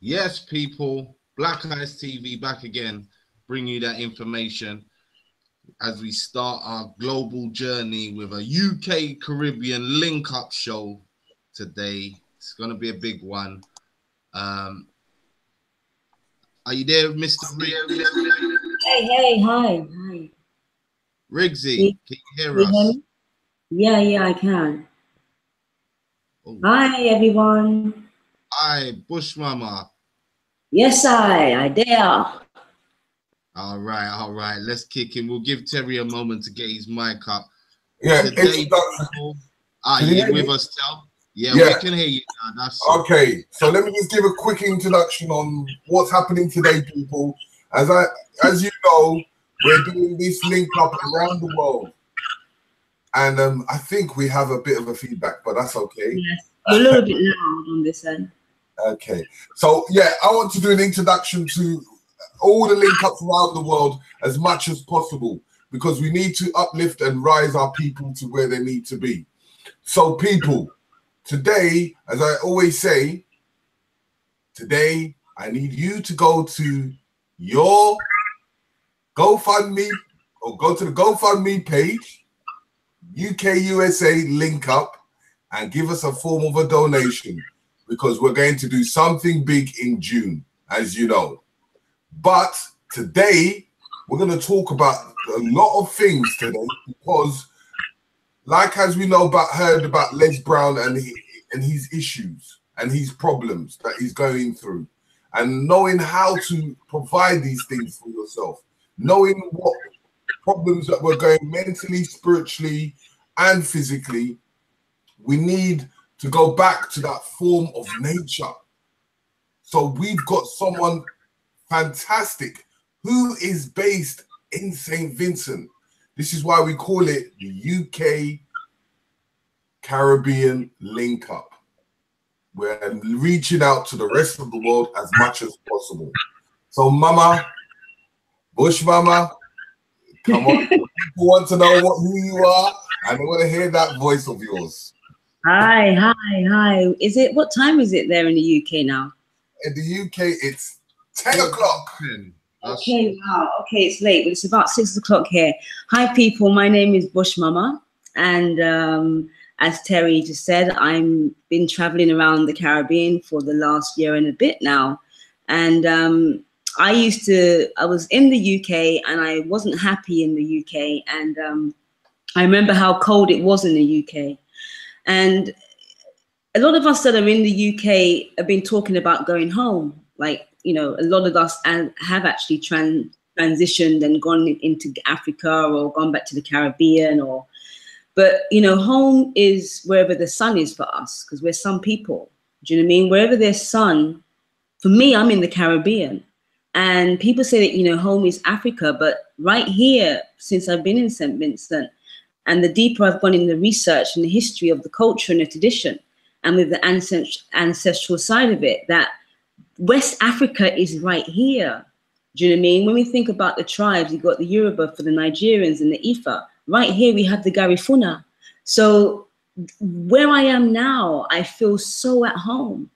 Yes, people, Black Eyes TV back again, bring you that information as we start our global journey with a UK Caribbean link-up show today. It's going to be a big one. Are you there, Mr. Riggs? Hey, hi. Riggsy, can you hear You us? hear me? Yeah, I can. Oh. Hi, everyone. Hi, BushMama. Yes, I dare. All right. Let's kick him. We'll give Terry a moment to get his mic up. Yeah, today, people, you with us, Tel? Yeah, we can hear you now. That's okay. So let me just give a quick introduction on what's happening today, people. As you know, we're doing this link up around the world, and I think we have a bit of a feedback, but that's okay. Yes, you're a little bit loud on this end. Okay, so yeah, I want to do an introduction to all the link ups around the world as much as possible, because we need to uplift and rise our people to where they need to be. So people, today, as I always say, today I need you to go to your GoFundMe, or go to the GoFundMe page, UK USA link up, and give us a form of a donation, because we're going to do something big in June, as you know. But today we're going to talk about a lot of things today, because like as we know heard about Les Brown and his issues and his problems that he's going through, and knowing how to provide these things for yourself, knowing what problems that we're going mentally, spiritually, and physically, we need to go back to that form of nature. So we've got someone fantastic who is based in St. Vincent. This is why we call it the UK Caribbean Link Up. We're reaching out to the rest of the world as much as possible. So Mama, BushMama, come on. People want to know who you are, and they want to hear that voice of yours. Hi. What time is it there in the UK now? In the UK, it's 10 o'clock. Okay, wow. Okay, it's late, but it's about 6 o'clock here. Hi, people. My name is BushMama, and as Terry just said, I've been traveling around the Caribbean for the last year and a bit now, and I was in the UK, and I wasn't happy in the UK, and I remember how cold it was in the UK, and a lot of us that are in the UK have been talking about going home. Like, you know, a lot of us have actually transitioned and gone into Africa or gone back to the Caribbean, but you know, home is wherever the sun is for us, because we're some people. Do you know what I mean? Wherever there's sun, for me, I'm in the Caribbean, and people say that, you know, home is Africa, but right here, since I've been in St. Vincent, and the deeper I've gone in the research and the history of the culture and the tradition, and with the ancestral side of it, that West Africa is right here. Do you know what I mean? When we think about the tribes, you've got the Yoruba for the Nigerians and the Ifa. Right here, we have the Garifuna. So where I am now, I feel so at home.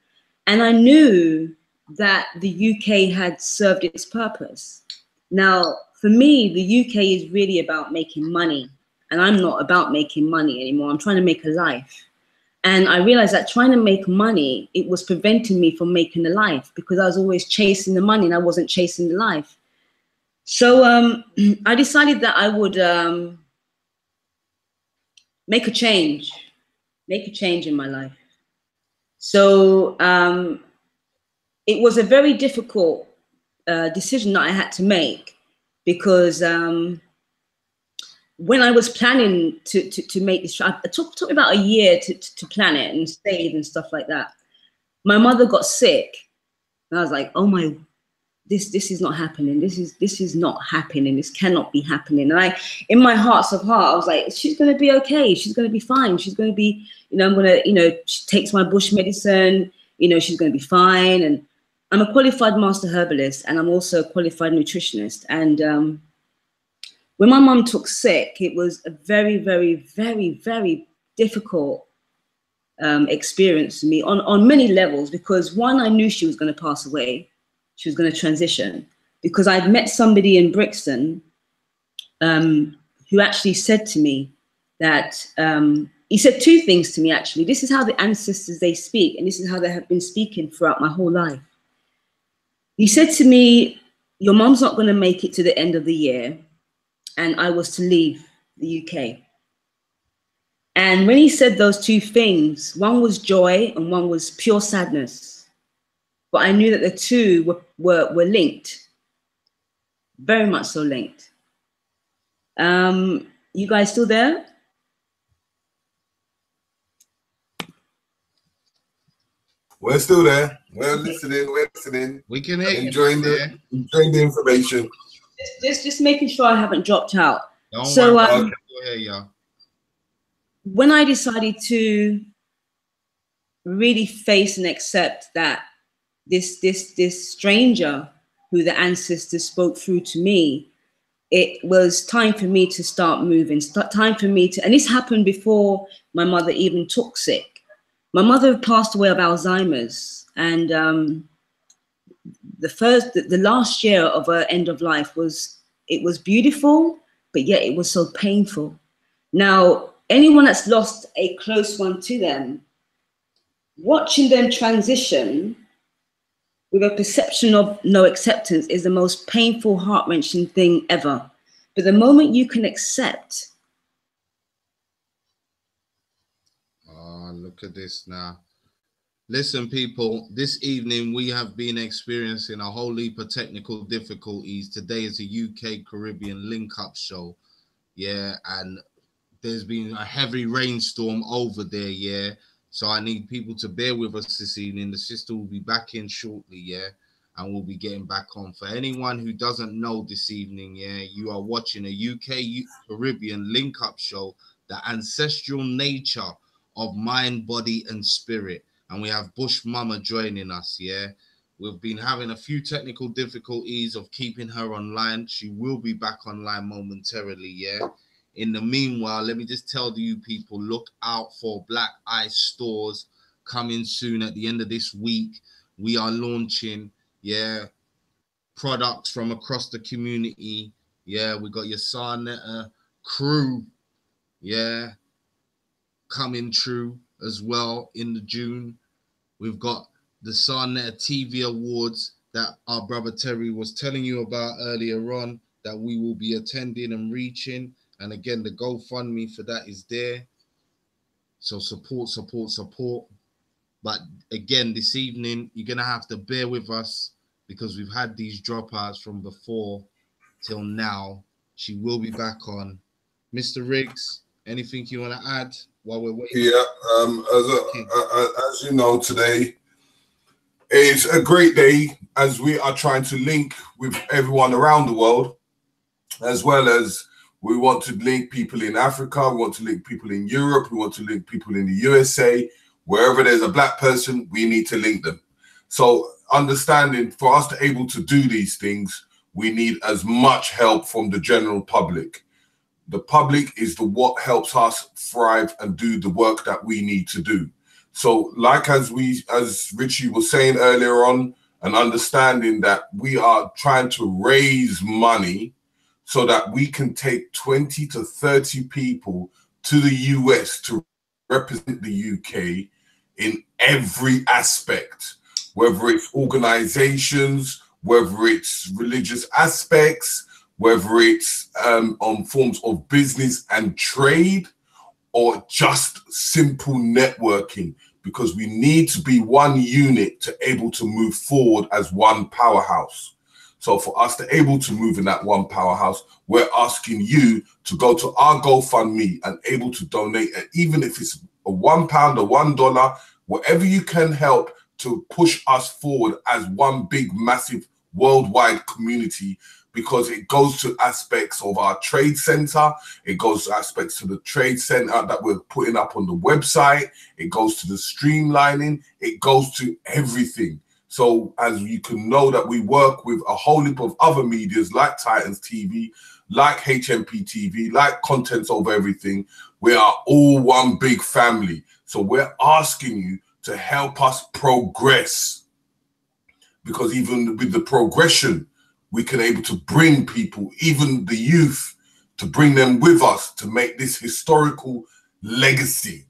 And I knew that the UK had served its purpose. Now, for me, the UK is really about making money. And I'm not about making money anymore. I'm trying to make a life. And I realized that trying to make money, it was preventing me from making a life, because I was always chasing the money and I wasn't chasing the life. So I decided that I would make a change in my life. So it was a very difficult decision that I had to make, because when I was planning to make this, it took me about a year to plan it and save and stuff like that. My mother got sick, and I was like, oh my, this is not happening. This is not happening. This cannot be happening. And in my hearts of heart, I was like, she's going to be okay. She's going to be fine. She's going to be, you know, I'm going to, you know, she takes my bush medicine, you know, she's going to be fine. And I'm a qualified master herbalist, and I'm also a qualified nutritionist. And when my mum took sick, it was a very, very, very, very difficult experience for me on many levels, because one, I knew she was going to pass away. She was going to transition, because I'd met somebody in Brixton who actually said to me that, he said two things to me, actually. This is how the ancestors, they speak, and this is how they have been speaking throughout my whole life. He said to me, your mom's not going to make it to the end of the year, and I was to leave the UK. And when he said those two things, one was joy and one was pure sadness. But I knew that the two were linked, very much so linked. You guys still there? We're still there. We're listening. We're listening. We can hear you. Enjoying the information. Just making sure I haven't dropped out. Don't so worry. Okay. Go ahead, yeah. When I decided to really face and accept that this stranger who the ancestors spoke through to me, it was time for me to start moving. Time for me to, and this happened before my mother even took sick. My mother passed away of Alzheimer's, and the last year of her end of life was beautiful, but yet it was so painful. Now, anyone that's lost a close one to them, watching them transition with a perception of no acceptance is the most painful, heart-wrenching thing ever. But the moment you can accept. Oh, look at this now. Listen, people, this evening we have been experiencing a whole heap of technical difficulties. Today is a UK Caribbean link-up show. Yeah, and there's been a heavy rainstorm over there, yeah. So I need people to bear with us this evening. The sister will be back in shortly, yeah, and we'll be getting back on. For anyone who doesn't know this evening, yeah, you are watching a UK Caribbean link-up show, the ancestral nature of mind, body, and spirit. And we have BushMama joining us, yeah. We've been having a few technical difficulties of keeping her online. She will be back online momentarily, yeah. In the meanwhile, let me just tell you people, look out for Black Ice stores coming soon at the end of this week. We are launching, yeah, products from across the community. Yeah, we got your Sarnetta crew, yeah, coming true as well in the June. We've got the Sarnetta TV Awards that our brother Terry was telling you about earlier on that we will be attending and reaching. And again, the GoFundMe for that is there. So support. But again, this evening, you're going to have to bear with us because we've had these dropouts from before till now. She will be back on. Mr. Riggs, anything you want to add while we're waiting? Yeah, as you know, today is a great day as we are trying to link with everyone around the world, as well as we want to link people in Africa, we want to link people in Europe, we want to link people in the USA. Wherever there's a Black person, we need to link them. So understanding, for us to able to do these things, we need as much help from the general public. The public is what helps us thrive and do the work that we need to do. So like as Richie was saying earlier on, and understanding that we are trying to raise money so that we can take 20 to 30 people to the US to represent the UK in every aspect, whether it's organizations, whether it's religious aspects, whether it's on forms of business and trade, or just simple networking, because we need to be one unit to able to move forward as one powerhouse. So for us to able to move in that one powerhouse, we're asking you to go to our GoFundMe and able to donate, even if it's a £1 or $1, whatever you can help to push us forward as one big, massive worldwide community, because it goes to aspects of our trade center. It goes to aspects to the trade center that we're putting up on the website. It goes to the streamlining. It goes to everything. So as you can know that we work with a whole heap of other medias like Titans TV, like HMP TV, like Contents Over Everything. We are all one big family. So we're asking you to help us progress, because even with the progression, we can able to bring people, even the youth, to bring them with us to make this historical legacy.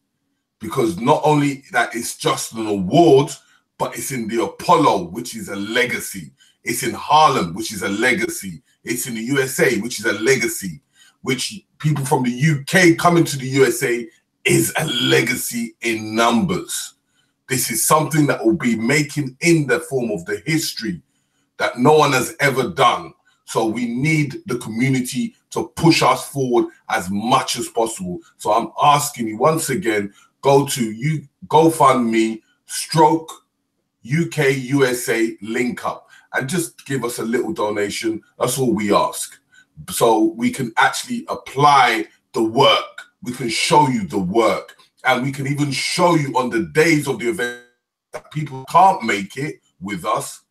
Because not only that it's just an award, but it's in the Apollo, which is a legacy. It's in Harlem, which is a legacy. It's in the USA, which is a legacy. Which people from the UK coming to the USA is a legacy in numbers. This is something that will be making in the form of the history that no one has ever done. So we need the community to push us forward as much as possible. So I'm asking you once again, go to GoFundMe /UK USA link up and just give us a little donation. That's all we ask. So we can actually apply the work. We can show you the work, and we can even show you on the days of the event that people can't make it with us.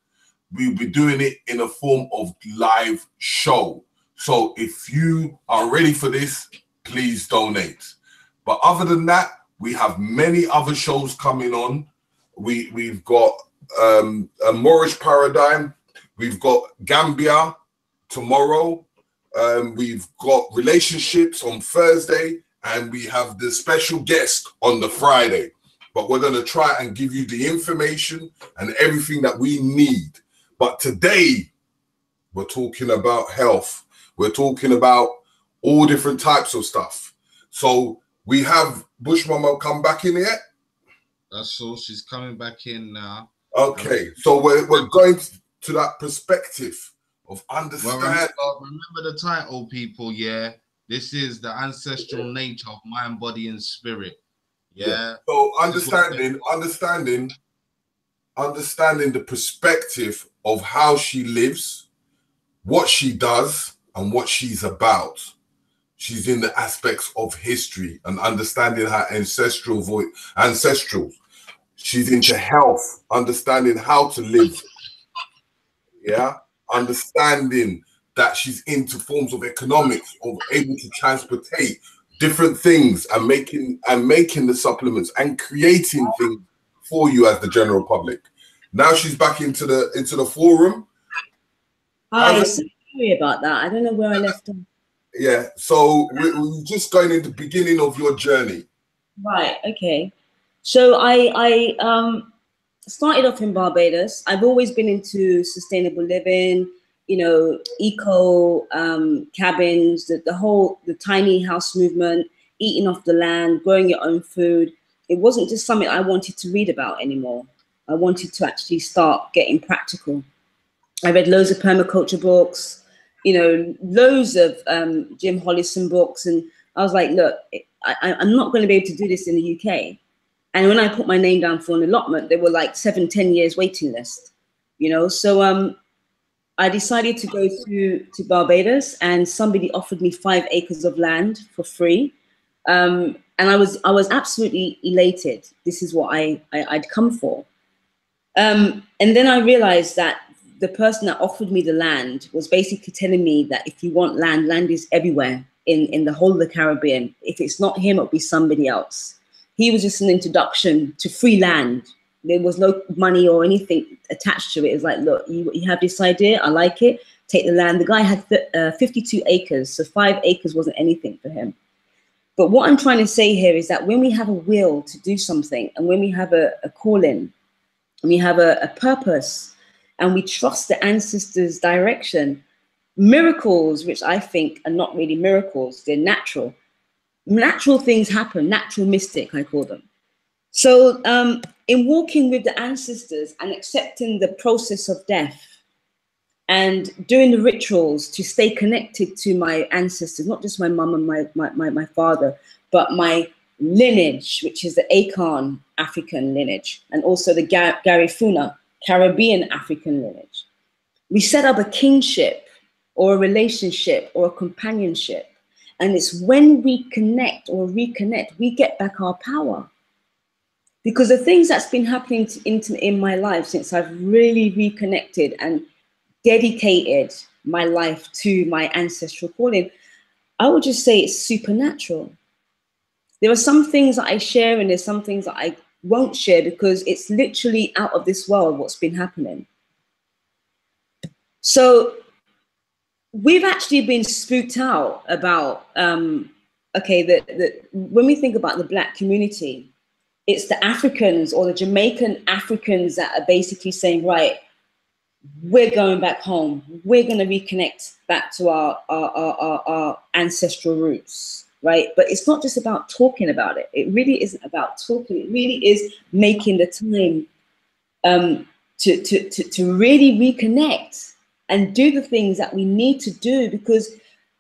We'll be doing it in a form of live show. So if you are ready for this, please donate. But other than that, we have many other shows coming on. We've got a Moorish Paradigm. We've got Gambia tomorrow. We've got Relationships on Thursday, and we have the special guest on the Friday. But we're going to try and give you the information and everything that we need. But today, we're talking about health. We're talking about all different types of stuff. So we have BushMama come back in here. That's all. She's coming back in now. Okay, so we're going to that perspective of understand. Well, remember the title, people. Yeah, this is the ancestral nature of mind, body, and spirit. Yeah. So understanding the perspective of how she lives, what she does, and what she's about. She's in the aspects of history and understanding her ancestral. She's into health, understanding how to live. Yeah, understanding that she's into forms of economics, of able to transportate different things and making the supplements and creating things for you as the general public. Now she's back into the forum. Hi, sorry about that. I don't know where I left off. Yeah, so we're just going into the beginning of your journey. Right, okay. So I started off in Barbados. I've always been into sustainable living, you know, eco cabins, the tiny house movement, eating off the land, growing your own food. It wasn't just something I wanted to read about anymore. I wanted to actually start getting practical. I read loads of permaculture books, you know, loads of Jim Hollison books. And I was like, look, I'm not going to be able to do this in the UK. And when I put my name down for an allotment, there were like 7-10 years waiting list, you know. So I decided to go to Barbados, and somebody offered me 5 acres of land for free. And I was absolutely elated. This is what I'd come for. And then I realized that the person that offered me the land was basically telling me that if you want land, land is everywhere in the whole of the Caribbean. If it's not him, it'll be somebody else. He was just an introduction to free land. There was no money or anything attached to it. It was like, look, you have this idea, I like it, take the land. The guy had 52 acres, so 5 acres wasn't anything for him. But what I'm trying to say here is that when we have a will to do something, and when we have a calling, and we have a purpose, and we trust the ancestors' direction, miracles, which I think are not really miracles, they're natural. Natural things happen, natural mystic, I call them. So in walking with the ancestors and accepting the process of death and doing the rituals to stay connected to my ancestors, not just my mum and my father, but my lineage, which is the Akan African lineage, and also the Garifuna Caribbean African lineage. We set up a kingship or a relationship or a companionship. And it's when we connect or reconnect, we get back our power. Because the things that's been happening in my life since I've really reconnected and dedicated my life to my ancestral calling, I would just say it's supernatural. There are some things that I share and there's some things that I won't share because it's literally out of this world what's been happening. So we've actually been spooked out about, okay, when we think about the Black community, it's the Africans or the Jamaican Africans that are basically saying, right, we're going back home. We're going to reconnect back to our ancestral roots, right? But it's not just about talking about it. It really isn't about talking. It really is making the time to really reconnect and do the things that we need to do. Because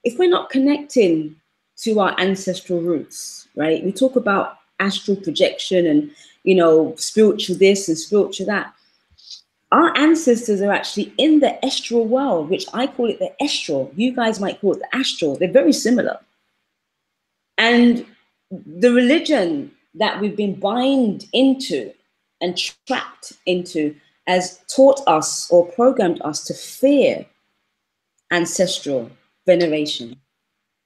if we're not connecting to our ancestral roots, right? We talk about astral projection and, you know, spiritual this and spiritual that. Our ancestors are actually in the astral world, which I call it the astral. You guys might call it the astral. They're very similar. And the religion that we've been bound into and trapped into has taught us or programmed us to fear ancestral veneration.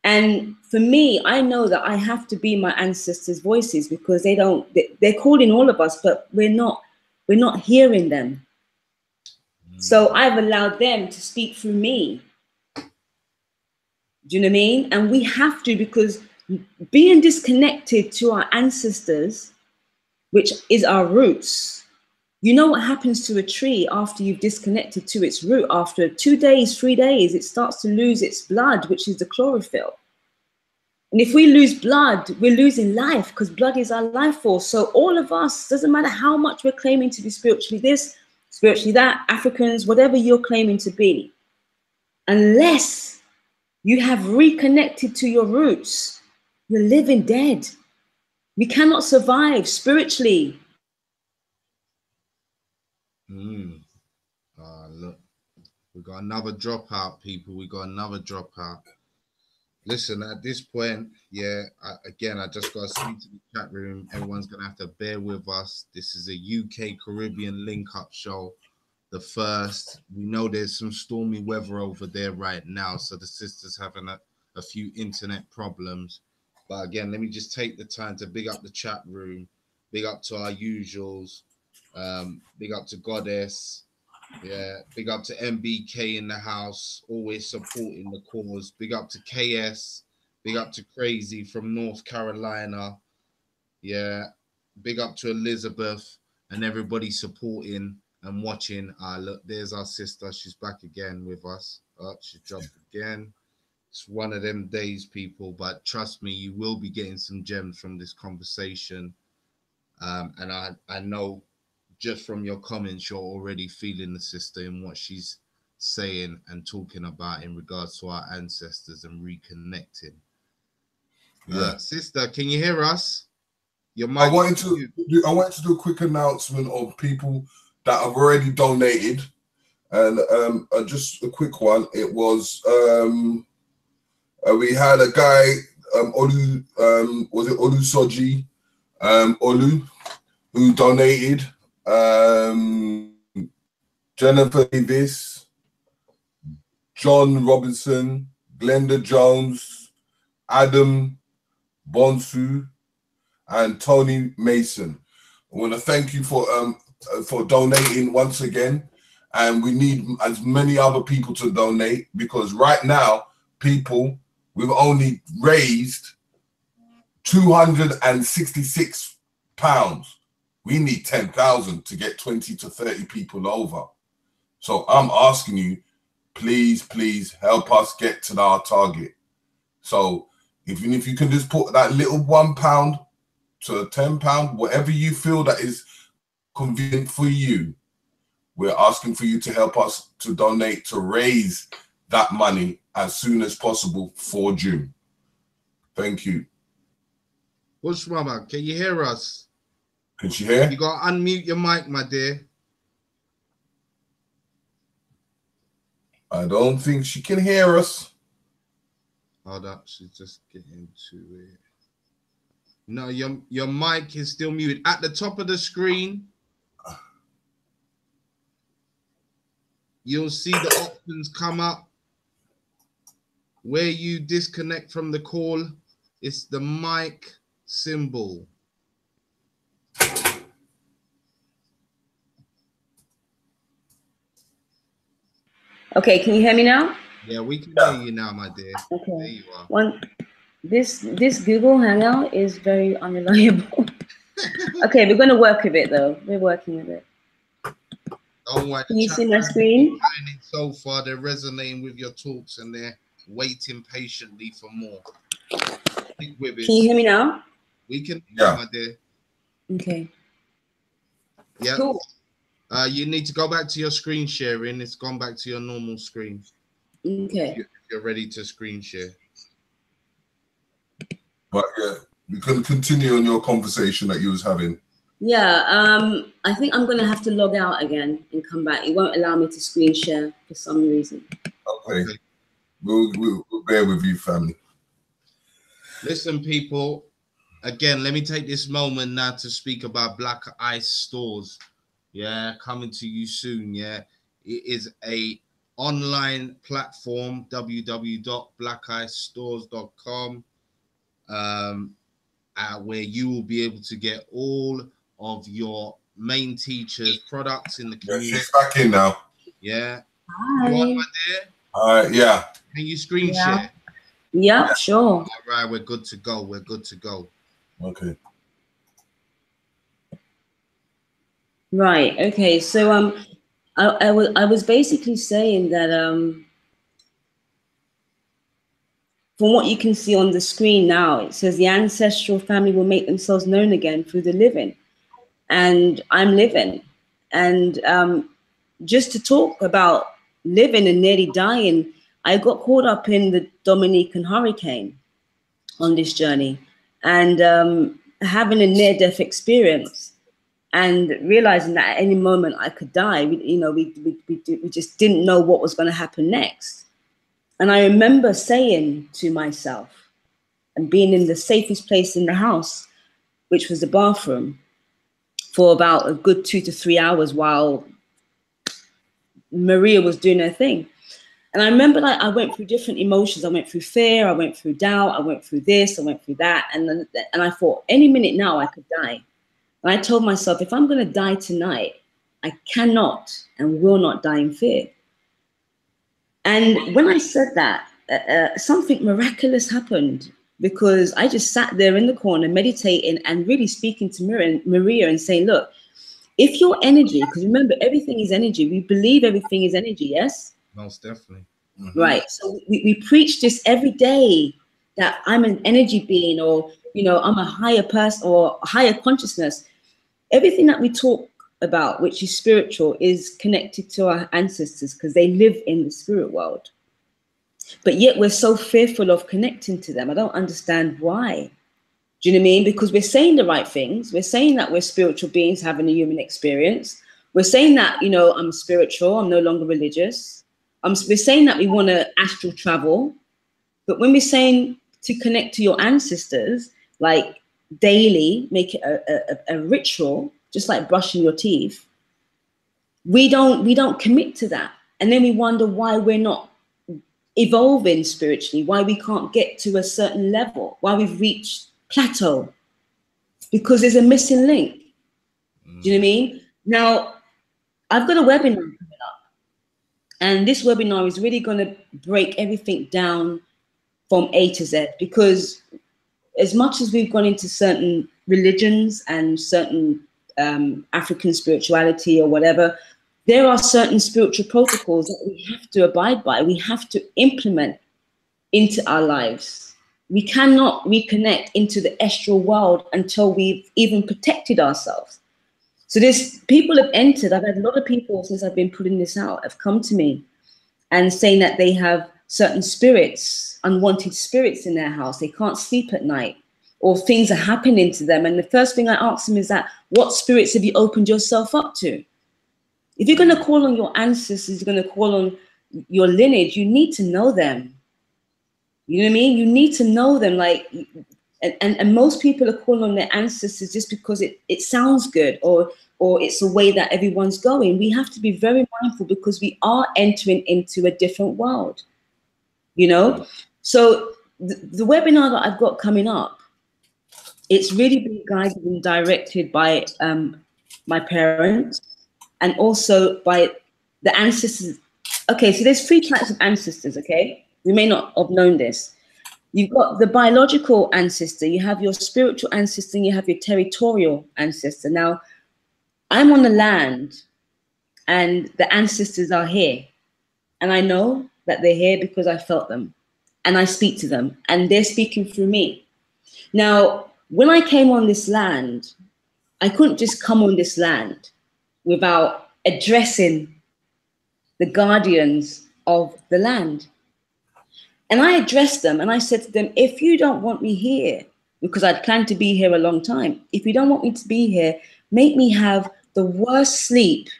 And for me, I know that I have to be my ancestors' voices because they're calling all of us, but we're not hearing them. So I've allowed them to speak through me. Do you know what I mean? And we have to, because being disconnected to our ancestors, which is our roots, you know what happens to a tree after you've disconnected to its root? After 2 days, 3 days, it starts to lose its blood, which is the chlorophyll. And if we lose blood, we're losing life because blood is our life force. So all of us, doesn't matter how much we're claiming to be spiritually this, spiritually that, Africans, whatever you're claiming to be, unless you have reconnected to your roots, you're living dead. We cannot survive spiritually. Look, we got another dropout, people. We got another dropout. Listen, at this point, yeah, I just got to speak to the chat room. Everyone's going to have to bear with us. This is a UK Caribbean link-up show. The first. We know there's some stormy weather over there right now, so the sister's having a few internet problems. But again, let me just take the time to big up the chat room. Big up to our usuals. Big up to Goddess. Yeah, big up to MBK in the house, always supporting the cause. Big up to KS, big up to Crazy from North Carolina. Yeah, big up to Elizabeth and everybody supporting and watching. Look, there's our sister. She's back again with us. Oh, she dropped again. It's one of them days, people, but trust me, you will be getting some gems from this conversation. And I know just from your comments, you're already feeling the sister in what she's saying and talking about in regards to our ancestors and reconnecting. Yeah. Sister, can you hear us? I wanted to do a quick announcement of people that have already donated, and just a quick one. It was we had a guy, Olu, was it Olu Soji, Olu, who donated. Jennifer Davis, John Robinson, Glenda Jones, Adam Bonsu, and Tony Mason. I want to thank you for donating once again, and we need as many other people to donate, because right now, people, we've only raised £266. We need 10,000 to get 20 to 30 people over. So I'm asking you, please help us get to our target. So even if you can just put that little £1 to £10, whatever you feel that is convenient for you, we're asking for you to help us to donate to raise that money as soon as possible for June. Thank you. BushMama, can you hear us? Can she hear? You got to unmute your mic, my dear. I don't think she can hear us. Hold up, she's just getting to it. No, your mic is still muted. At the top of the screen, you'll see the options come up. Where you disconnect from the call, it's the mic symbol. Okay, can you hear me now? Yeah, we can hear you now, my dear. Okay. There you are. This Google Hangout is very unreliable. Okay, we're gonna work with it though. We're working with it. Don't worry. Can you see my screen? So far, they're resonating with your talks and they're waiting patiently for more. Can you hear me now? We can, yeah, my dear. Okay. Yeah. Cool. You need to go back to your screen sharing. It's gone back to your normal screen. Okay. If you're ready to screen share. But yeah, you can continue on your conversation that you was having. Yeah, I think I'm gonna have to log out again and come back. It won't allow me to screen share for some reason. Okay. We'll bear with you, family. Listen, people. Again, let me take this moment now to speak about Black Ice Stores. Yeah, coming to you soon. Yeah, it is a online platform, www.blackicestores.com, where you will be able to get all of your main teachers' products in the community. Yeah, she's back in now. Yeah. Hi. You on, my dear? Yeah. Can you screen share? Yeah, sure. All right, we're good to go. We're good to go. Okay. Right. Okay. So I was basically saying that from what you can see on the screen now, it says the ancestral family will make themselves known again through the living, and I'm living, and just to talk about living and nearly dying, I got caught up in the Dominican hurricane on this journey, and having a near-death experience. And realizing that at any moment I could die, we just didn't know what was going to happen next. And I remember saying to myself, and being in the safest place in the house, which was the bathroom, for about a good 2 to 3 hours while Maria was doing her thing. And I remember I went through different emotions. I went through fear, I went through doubt, I went through this, I went through that. And I thought, any minute now I could die. And I told myself, if I'm going to die tonight, I cannot and will not die in fear. And when I said that, something miraculous happened, because I just sat there in the corner meditating and really speaking to Maria and saying, look, if your energy, because remember, everything is energy. We believe everything is energy, yes? Most definitely. Mm-hmm. Right. So we preach this every day, that I'm an energy being, or, I'm a higher person or higher consciousness. Everything that we talk about, which is spiritual, is connected to our ancestors because they live in the spirit world. But yet we're so fearful of connecting to them. I don't understand why. Do you know what I mean? Because we're saying the right things. We're saying that we're spiritual beings having a human experience. We're saying that, I'm spiritual. I'm no longer religious. We're saying that we want to astral travel. But when we're saying to connect to your ancestors, like daily, make it a ritual, just like brushing your teeth, we don't commit to that. And then we wonder why we're not evolving spiritually, why we can't get to a certain level, why we've reached plateau, because there's a missing link. Do you know what I mean? Now, I've got a webinar coming up, and this webinar is really going to break everything down from A to Z, because as much as we've gone into certain religions and certain African spirituality or whatever, there are certain spiritual protocols that we have to abide by. We have to implement into our lives. We cannot reconnect into the astral world until we've even protected ourselves. So people have entered. I've had a lot of people, since I've been putting this out, have come to me and saying that they have certain spirits, unwanted spirits in their house. They can't sleep at night, or things are happening to them. And the first thing I ask them is that, what spirits have you opened yourself up to? If you're going to call on your ancestors, you're going to call on your lineage, you need to know them. You know what I mean? You need to know them. And most people are calling on their ancestors just because it sounds good, or it's a way that everyone's going. We have to be very mindful, because we are entering into a different world. So the webinar that I've got coming up it's really been guided and directed by my parents and also by the ancestors. Okay, so there's 3 types of ancestors, okay? We may not have known this. You've got the biological ancestor, you have your spiritual ancestor, and you have your territorial ancestor. Now, I'm on the land and the ancestors are here. And I know that they're here because I felt them. And I speak to them and they're speaking through me. Now, when I came on this land, I couldn't just come on this land without addressing the guardians of the land. And I addressed them and I said to them, if you don't want me here, because I'd planned to be here a long time, if you don't want me to be here, make me have the worst sleep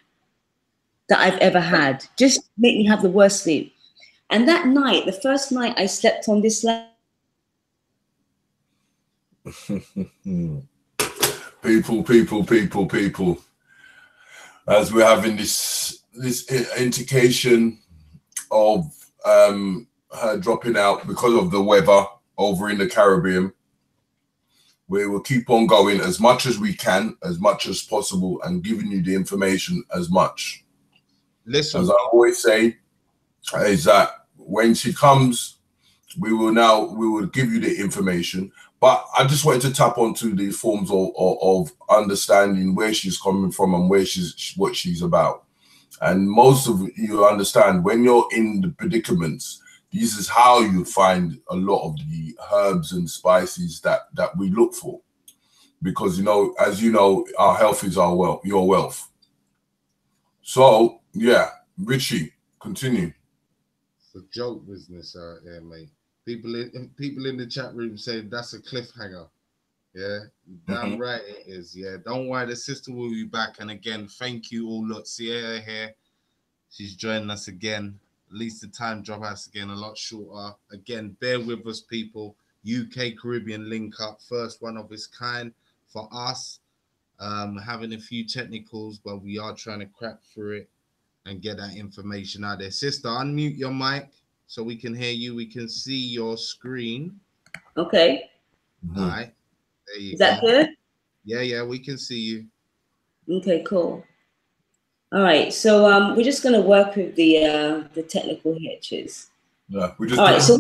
that I've ever had. Just make me have the worst sleep. And that night, the first night I slept on this land. People. As we're having this indication of her dropping out because of the weather over in the Caribbean, we will keep on going as much as we can, as much as possible, and giving you the information as much. Listen, as I always say, is that when she comes, we will give you the information. But I just wanted to tap onto the forms of understanding where she's coming from and what she's about. And most of you understand when you're in the predicaments, this is how you find a lot of the herbs and spices that we look for. Because, you know, as you know, our health is our wealth, your wealth. So, yeah, Richie, continue. It's a joke business out here, mate. People in the chat room say that's a cliffhanger. Yeah, damn right it is. Yeah, don't worry, the sister will be back. And again, thank you all. Look, see her here. She's joining us again. At least the time drop us again a lot shorter. Again, bear with us, people. UK Caribbean link up, first one of its kind for us. Having a few technicals, but we are trying to crack through it and get that information out there. Sister, unmute your mic so we can hear you. We can see your screen. Okay. All right. There you go. Is that good? Yeah, we can see you. Okay, cool. All right, so we're just going to work with the technical hitches. Yeah, we just. All right, so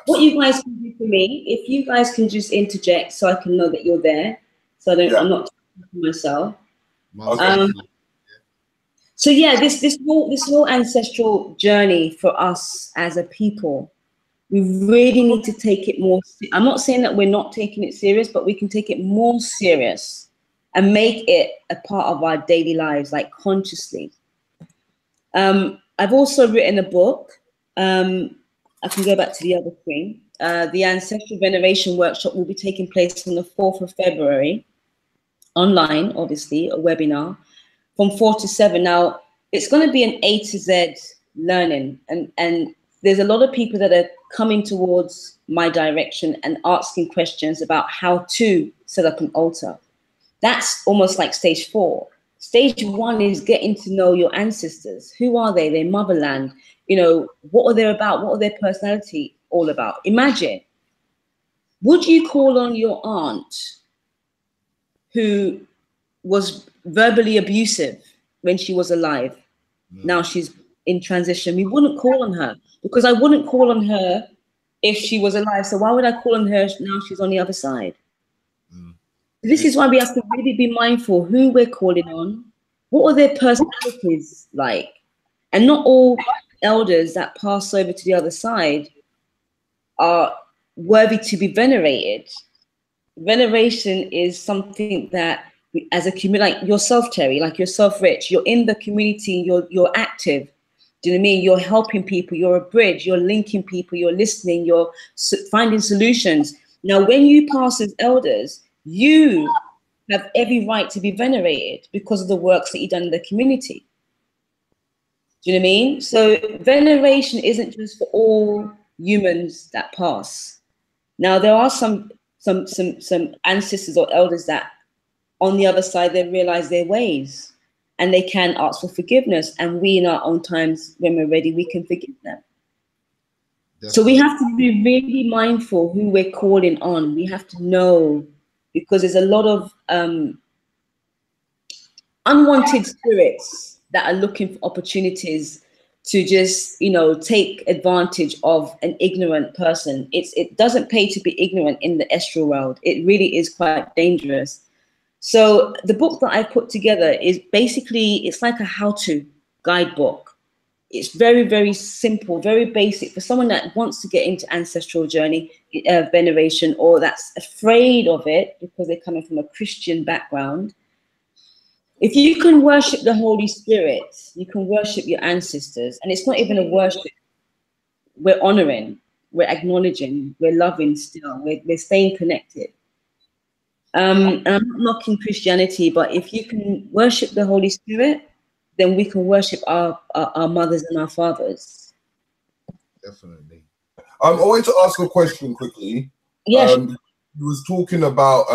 what you guys can do for me, if you guys can just interject so I can know that you're there, so I'm not talking to myself. Okay. So yeah, this whole ancestral journey for us as a people, we really need to take it more. I'm not saying that we're not taking it serious, but we can take it more serious and make it a part of our daily lives, like consciously. I've also written a book. I can go back to the other screen. The Ancestral Veneration workshop will be taking place on the 4th of February, online, obviously, a webinar from 4 to 7. Now, it's going to be an A to Z learning, and there's a lot of people that are coming towards my direction and asking questions about how to set up an altar. That's almost like stage 4. Stage 1 is getting to know your ancestors. Who are they? Their motherland. You know, what are they about? What are their personality all about? Imagine, would you call on your aunt who was verbally abusive when she was alive? Now she's in transition. We wouldn't call on her, because I wouldn't call on her if she was alive. So why would I call on her now she's on the other side? This is why we have to really be mindful who we're calling on. What are their personalities like? And not all elders that pass over to the other side are worthy to be venerated. Veneration is something that, as a community, like yourself, Terry, like yourself, Rich, you're in the community, you're active. Do you know what I mean? You're helping people, you're a bridge, you're linking people, you're listening, you're finding solutions. Now, when you pass as elders, you have every right to be venerated because of the works that you've done in the community. Do you know what I mean? So veneration isn't just for all humans that pass. Now, there are some ancestors or elders that on the other side, they realize their ways and they can ask for forgiveness. And we, in our own times, when we're ready, we can forgive them. Definitely. So we have to be really mindful who we're calling on. We have to know because there's a lot of unwanted spirits that are looking for opportunities to just, you know, take advantage of an ignorant person. It doesn't pay to be ignorant in the astral world. It really is quite dangerous. So the book that I put together is basically, it's like a how-to guidebook. It's very, very simple, very basic for someone that wants to get into ancestral journey, veneration, or that's afraid of it because they're coming from a Christian background. If you can worship the Holy Spirit, you can worship your ancestors. And it's not even a worship. We're honoring, we're acknowledging, we're loving still, we're staying connected. And I'm not knocking Christianity, but if you can worship the Holy Spirit, then we can worship our mothers and our fathers. Definitely. I want to ask a question quickly. Yes. You was talking about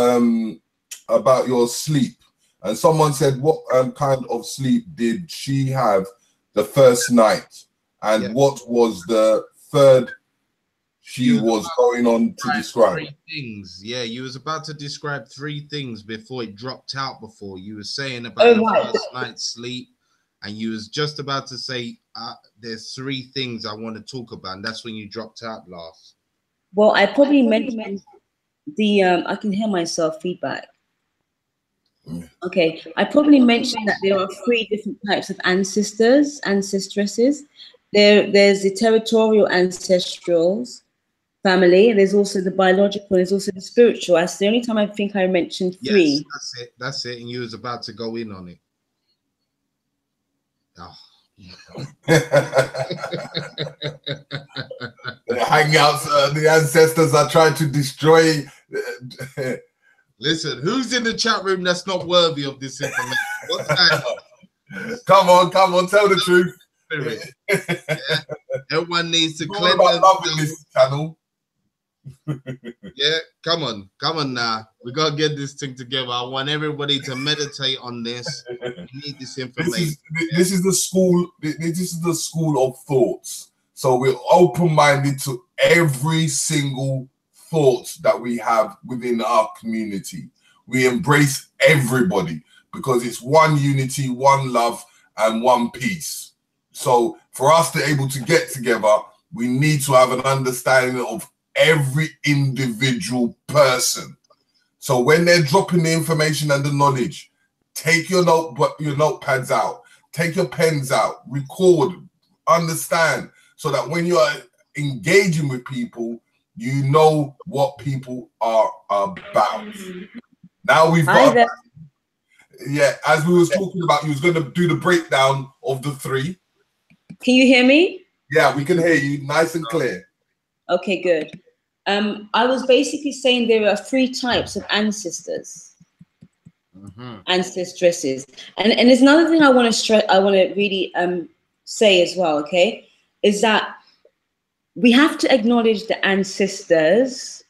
your sleep, and someone said, what kind of sleep did she have the first night, and what was the third she was going on to describe? 3 things. Yeah, you was about to describe 3 things before it dropped out. Before you were saying about your first night's sleep, and you was just about to say there's 3 things I want to talk about, and that's when you dropped out last. Well, I probably mentioned the I can hear myself feedback. Okay, I probably mentioned that there are 3 different types of ancestors, ancestresses. There's the territorial ancestrals family, and there's also the biological, and there's also the spiritual. That's the only time I think I mentioned 3. Yes, that's it. And you was about to go in on it. Oh. The hangouts, the ancestors are trying to destroy. Listen, who's in the chat room that's not worthy of this information? What's that? Come on, tell the truth. Yeah. Everyone needs to cleanse loving this channel. Yeah, come on now. We gotta get this thing together. I want everybody to meditate on this. We need this information. This is the school. This is the school of thoughts. So we're open-minded to every single thought that we have within our community. We embrace everybody because it's one unity, one love, and one peace. So for us to be able to get together, we need to have an understanding of every individual person. So when they're dropping the information and the knowledge, take your notepads out, take your pens out, record, understand, so that when you are engaging with people, you know what people are about. Now we've got, as we was talking about, you was going to do the breakdown of the 3. Can you hear me? Yeah, we can hear you nice and clear. Okay, good. I was basically saying there are 3 types of ancestors, ancestresses, and there's another thing I want to stress. I want to really say as well. Okay, is that we have to acknowledge the ancestors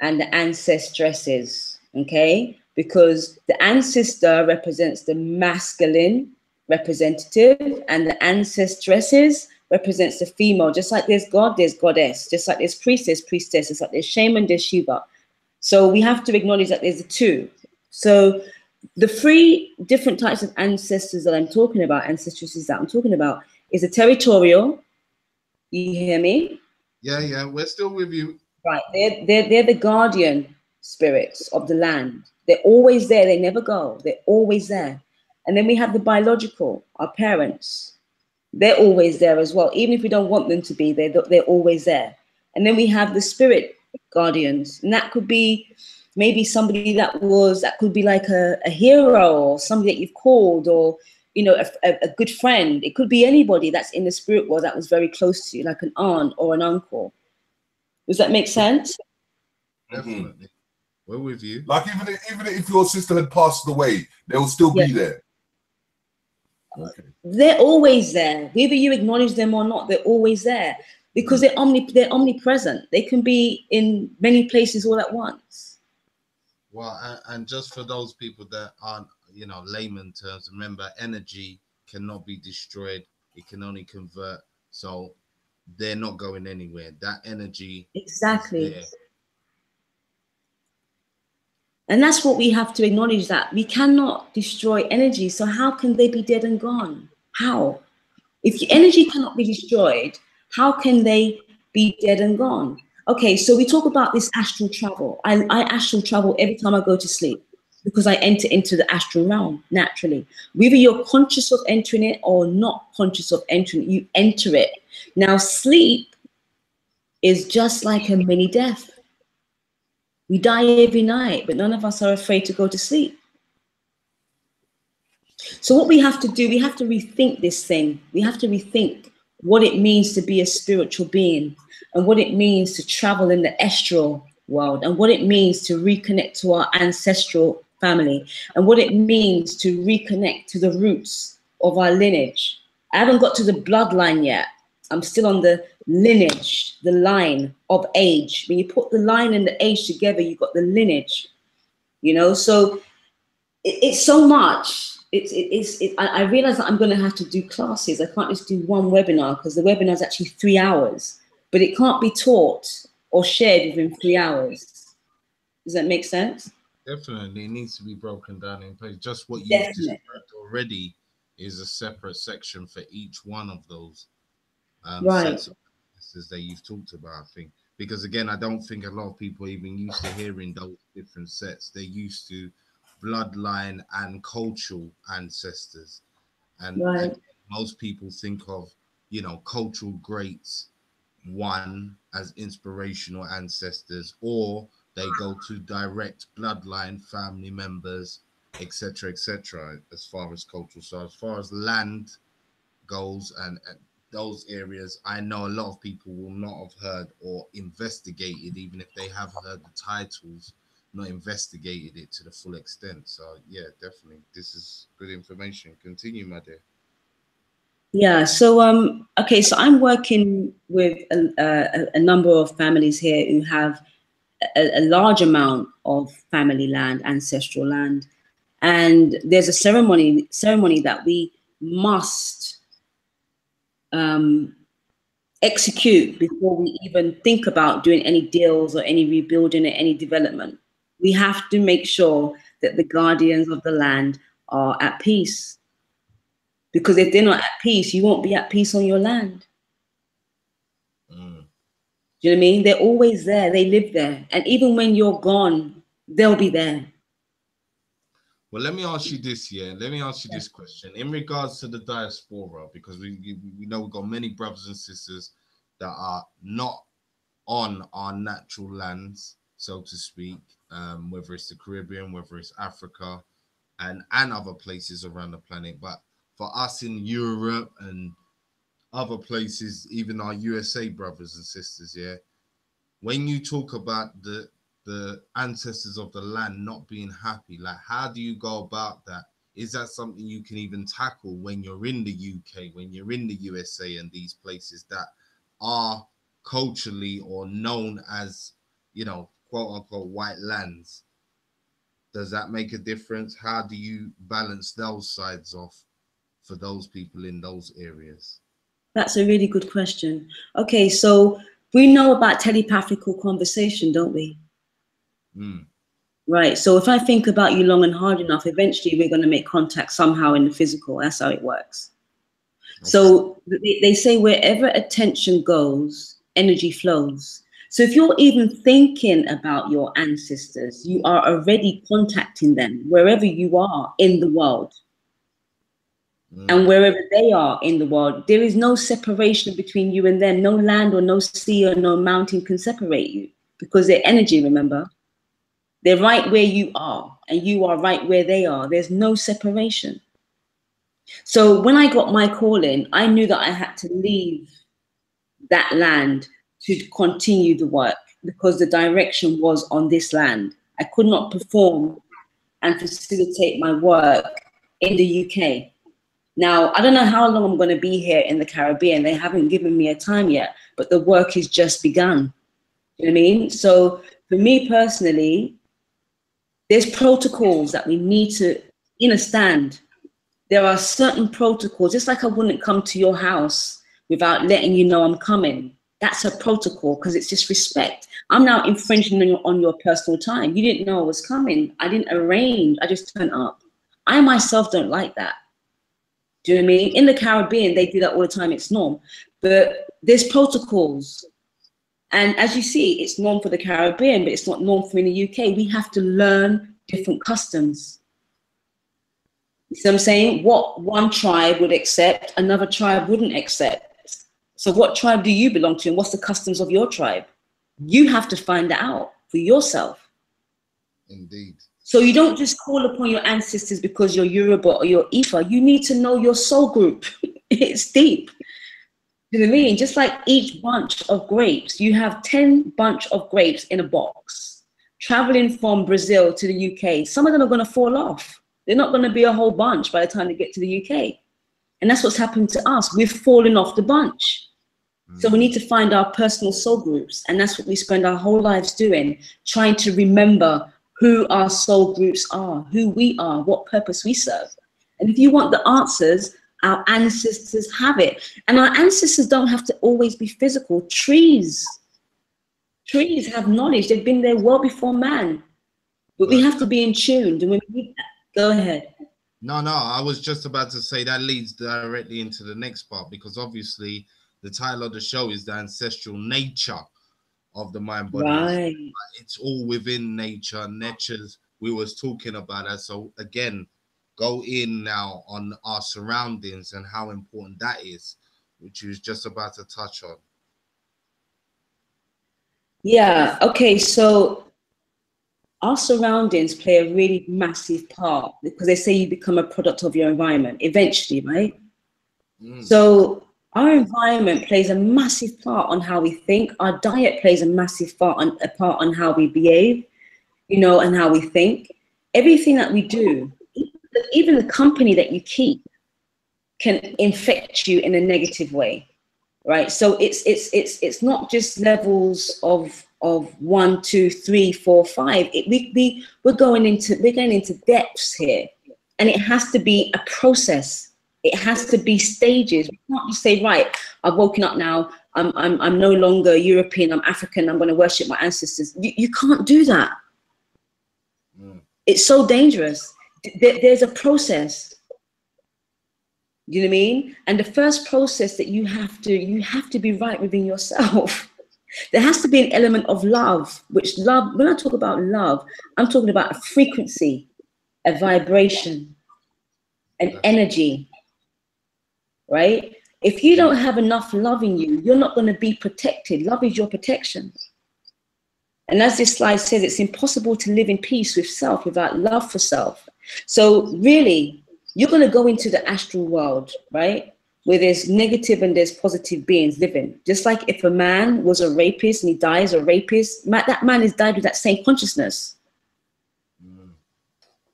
and the ancestresses. Okay, because the ancestor represents the masculine representative, and the ancestresses represents the female. Just like there's God, there's goddess. Just like there's priest, there's priestess. It's like there's shaman, there's Shiva. So we have to acknowledge that there's the 2. So the 3 different types of ancestors that I'm talking about, ancestresses that I'm talking about, is a territorial. You hear me? Yeah, we're still with you. Right, they're the guardian spirits of the land. They're always there. They never go. They're always there. And then we have the biological, our parents. They're always there as well. Even if we don't want them to be, they're always there. And then we have the spirit guardians. And that could be maybe somebody that could be like a hero, or somebody that you've called, or, you know, a good friend. It could be anybody that's in the spirit world that was very close to you, like an aunt or an uncle. Does that make sense? Definitely. We're with you. Like even if your sister had passed away, they will still be there. Okay. They're always there, whether you acknowledge them or not. They're always there because they're omnipresent. They can be in many places all at once. Well, and just for those people that aren't, you know, layman terms, remember, energy cannot be destroyed. It can only convert. So they're not going anywhere. That energy, exactly. And that's what we have to acknowledge, that we cannot destroy energy. So how can they be dead and gone? How? If your energy cannot be destroyed, how can they be dead and gone? Okay, so we talk about this astral travel. I astral travel every time I go to sleep because I enter into the astral realm naturally. Whether you're conscious of entering it or not conscious of entering it, you enter it. Now, sleep is just like a mini death. We die every night, but none of us are afraid to go to sleep. So what we have to do, we have to rethink this thing. We have to rethink what it means to be a spiritual being, and what it means to travel in the astral world, and what it means to reconnect to our ancestral family, and what it means to reconnect to the roots of our lineage. I haven't got to the bloodline yet. I'm still on the lineage, the line of age. When you put the line and the age together, you've got the lineage, you know? So it's so much. I realize that I'm going to have to do classes. I can't just do one webinar because the webinar is actually 3 hours, but it can't be taught or shared within 3 hours. Does that make sense? Definitely, it needs to be broken down in place. Just what you've Definitely. described already is a separate section for each one of those Right. sets of practices that you've talked about, I think. Because again, I don't think a lot of people even used to hearing those different sets. They're used to bloodline and cultural ancestors. And Right. most people think of, you know, cultural greats, one as inspirational ancestors, or they go to direct bloodline family members, etc., etc., as far as cultural. So as far as land goes and those areas, I know a lot of people will not have heard or investigated, even if they have heard the titles, not investigated it to the full extent. So yeah, definitely, this is good information. Continue, my dear. Yeah. So okay. So I'm working with a number of families here who have a large amount of family land, ancestral land, and there's a ceremony that we must execute before we even think about doing any deals or any rebuilding or any development. We have to make sure that the guardians of the land are at peace, because if they're not at peace, you won't be at peace on your land. Do you know what I mean? They're always there. They live there. And even when you're gone, they'll be there. Well, let me ask you this, yeah. Let me ask you this question in regards to the diaspora, because we know we've got many brothers and sisters that are not on our natural lands, so to speak, whether it's the Caribbean, whether it's Africa, and other places around the planet. But for us in Europe and other places, even our USA brothers and sisters, yeah, when you talk about the ancestors of the land not being happy, like how do you go about that? Is that something you can even tackle when you're in the UK, when you're in the USA and these places that are culturally or known as, you know, quote unquote white lands? Does that make a difference? How do you balance those sides off for those people in those areas? That's a really good question. Okay, so we know about telepathical conversation, don't we? Right. So if I think about you long and hard enough, eventually we're going to make contact somehow in the physical. That's how it works. Okay. So they say wherever attention goes, energy flows. So if you're even thinking about your ancestors, you are already contacting them wherever you are in the world. And wherever they are in the world, there is no separation between you and them. No land or no sea or no mountain can separate you, because they're energy, remember? They're right where you are, and you are right where they are. There's no separation. So when I got my calling, I knew that I had to leave that land to continue the work, because the direction was on this land. I could not perform and facilitate my work in the UK. Now, I don't know how long I'm going to be here in the Caribbean. They haven't given me a time yet, but the work is just begun. You know what I mean? So for me personally, there's protocols that we need to understand. There are certain protocols, just like I wouldn't come to your house without letting you know I'm coming. That's a protocol because it's just respect. I'm now infringing on your personal time. You didn't know I was coming. I didn't arrange. I just turned up. I myself don't like that. Do you know what I mean? In the Caribbean, they do that all the time. It's norm. But there's protocols. And as you see, it's norm for the Caribbean, but it's not norm for in the UK. We have to learn different customs. You see what I'm saying? What one tribe would accept, another tribe wouldn't accept. So what tribe do you belong to, and what's the customs of your tribe? You have to find that out for yourself. Indeed. So you don't just call upon your ancestors because you're Yoruba or you're Ifa. You need to know your soul group. It's deep. You know what I mean? Just like each bunch of grapes, you have 10 bunch of grapes in a box. Traveling from Brazil to the UK, some of them are going to fall off. They're not going to be a whole bunch by the time they get to the UK. And that's what's happened to us. We've fallen off the bunch. So we need to find our personal soul groups. And that's what we spend our whole lives doing, trying to remember who our soul groups are, who we are, what purpose we serve. And if you want the answers, our ancestors have it. And our ancestors don't have to always be physical. Trees have knowledge. They've been there well before man. But we have to be in tune. And when we need that, go ahead. No, I was just about to say that leads directly into the next part, because obviously the title of the show is the ancestral nature of the mind body. Right. It's all within nature. Nature's, we was talking about that. So again, go in now on our surroundings and how important that is, which you was just about to touch on. Yeah. Okay. So our surroundings play a really massive part, because they say you become a product of your environment eventually, right? So our environment plays a massive part on how we think. Our diet plays a massive part on how we behave, you know, and how we think. Everything that we do, even the company that you keep, can infect you in a negative way, right? So it's not just levels of 1, 2, 3, 4, 5. We're going into depths here, and it has to be a process. It has to be stages. We can't just say, right, I've woken up now. I'm no longer European. I'm African. I'm going to worship my ancestors. You can't do that. It's so dangerous. There's a process. You know what I mean? And the first process that you have to be right within yourself. There has to be an element of love, which love, when I talk about love, I'm talking about a frequency, a vibration, an energy, right? If you don't have enough love in you, you're not going to be protected. Love is your protection. And as this slide says, it's impossible to live in peace with self without love for self. So really, you're going to go into the astral world, right? Where there's negative and there's positive beings living. Just like if a man was a rapist and he dies a rapist, that man is died with that same consciousness.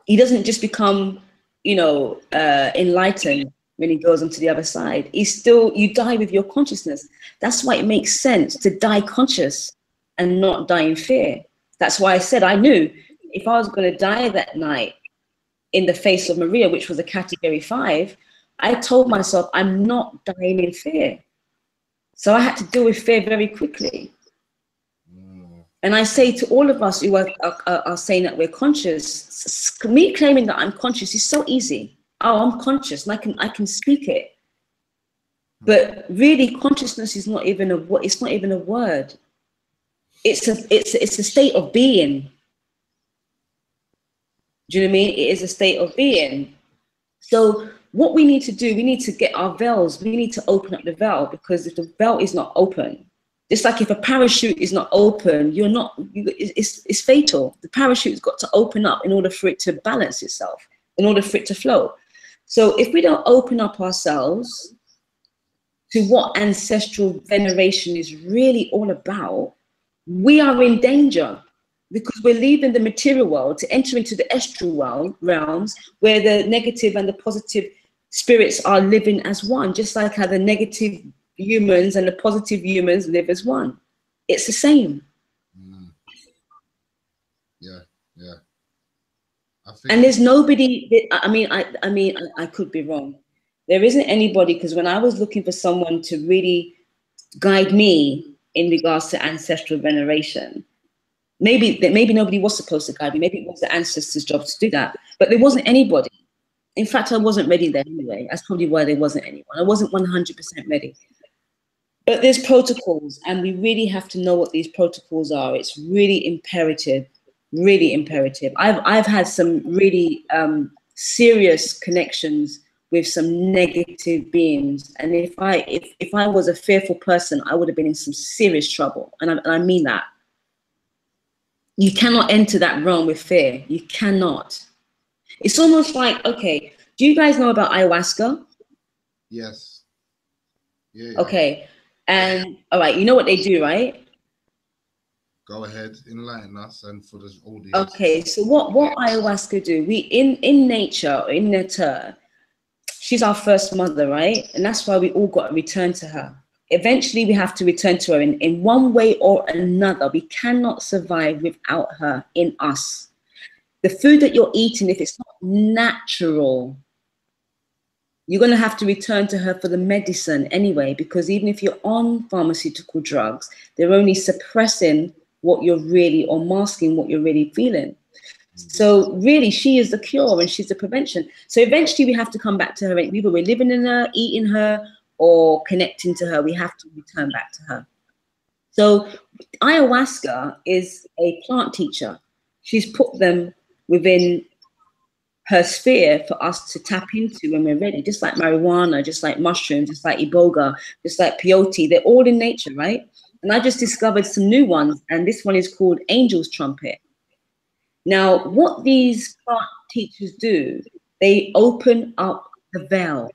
He doesn't just become, you know, enlightened when he goes onto the other side. You die with your consciousness. That's why it makes sense to die conscious and not die in fear. That's why I said I knew if I was going to die that night in the face of Maria, which was a category 5, I told myself I'm not dying in fear. So I had to deal with fear very quickly. And I say to all of us who are saying that we're conscious, me claiming that I'm conscious is so easy. Oh, I'm conscious and I can speak it. But really, consciousness is not even a word. It's not even a word. It's a state of being. Do you know what I mean? It is a state of being. So what we need to do, we need to get our veils. We need to open up the veil, because if the veil is not open, just like if a parachute is not open, it's fatal. The parachute's got to open up in order for it to balance itself, in order for it to flow. So if we don't open up ourselves to what ancestral veneration is really all about, we are in danger, because we're leaving the material world to enter into the astral realms, where the negative and the positive spirits are living as one, just like how the negative humans and the positive humans live as one. It's the same. Yeah. And there's nobody. I mean, I could be wrong. There isn't anybody, because when I was looking for someone to really guide me in regards to ancestral veneration. Maybe nobody was supposed to guide me. Maybe it was the ancestors' job to do that. But there wasn't anybody. In fact, I wasn't ready then anyway. That's probably why there wasn't anyone. I wasn't 100% ready. But there's protocols, and we really have to know what these protocols are. It's really imperative, really imperative. I've had some really serious connections with some negative beings, and if I was a fearful person, I would have been in some serious trouble, and I mean that. You cannot enter that realm with fear. You cannot. It's almost like, okay, do you guys know about ayahuasca? Yes. Yeah. Okay. And all right, you know what they do, right? Go ahead, enlighten us and for the audience. Okay, so what ayahuasca do? We in nature, in nature, she's our first mother, right? And that's why we all got to return to her. Eventually, we have to return to her in one way or another. We cannot survive without her in us. The food that you're eating, if it's not natural, you're going to have to return to her for the medicine anyway, because even if you're on pharmaceutical drugs, they're only suppressing what you're really, or masking what you're really feeling. So really, she is the cure and she's the prevention. So eventually we have to come back to her. Either we're living in her, eating her, or connecting to her. We have to return back to her. So ayahuasca is a plant teacher. She's put them within her sphere for us to tap into when we're ready, just like marijuana, just like mushrooms, just like iboga, just like peyote. They're all in nature, right? And I just discovered some new ones, and this one is called Angel's Trumpet. Now, what these plant teachers do, they open up the veil.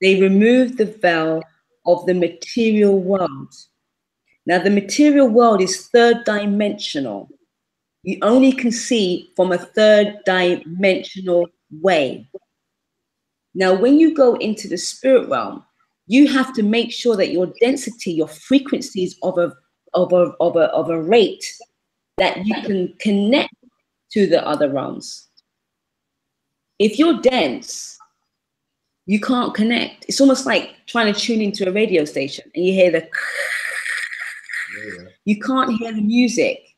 They remove the veil of the material world. Now, the material world is third dimensional. You only can see from a third dimensional way. Now, when you go into the spirit realm, you have to make sure that your density, your frequency is of a rate that you can connect to the other realms. If you're dense, you can't connect. It's almost like trying to tune into a radio station and you hear the you can't hear the music.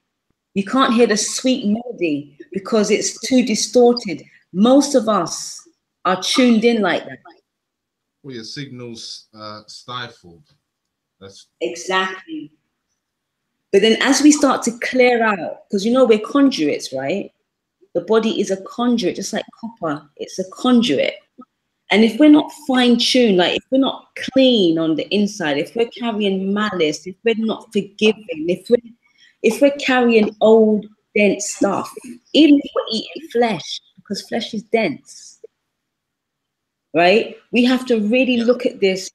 You can't hear the sweet melody because it's too distorted. Most of us are tuned in like that. Well, your signal's stifled. That's exactly. But then as we start to clear out, because you know we're conduits, right? The body is a conduit, just like copper. It's a conduit. And if we're not fine-tuned, like if we're not clean on the inside, if we're carrying malice, if we're not forgiving, if we're carrying old, dense stuff, even if we're eating flesh, because flesh is dense, right? We have to really look at this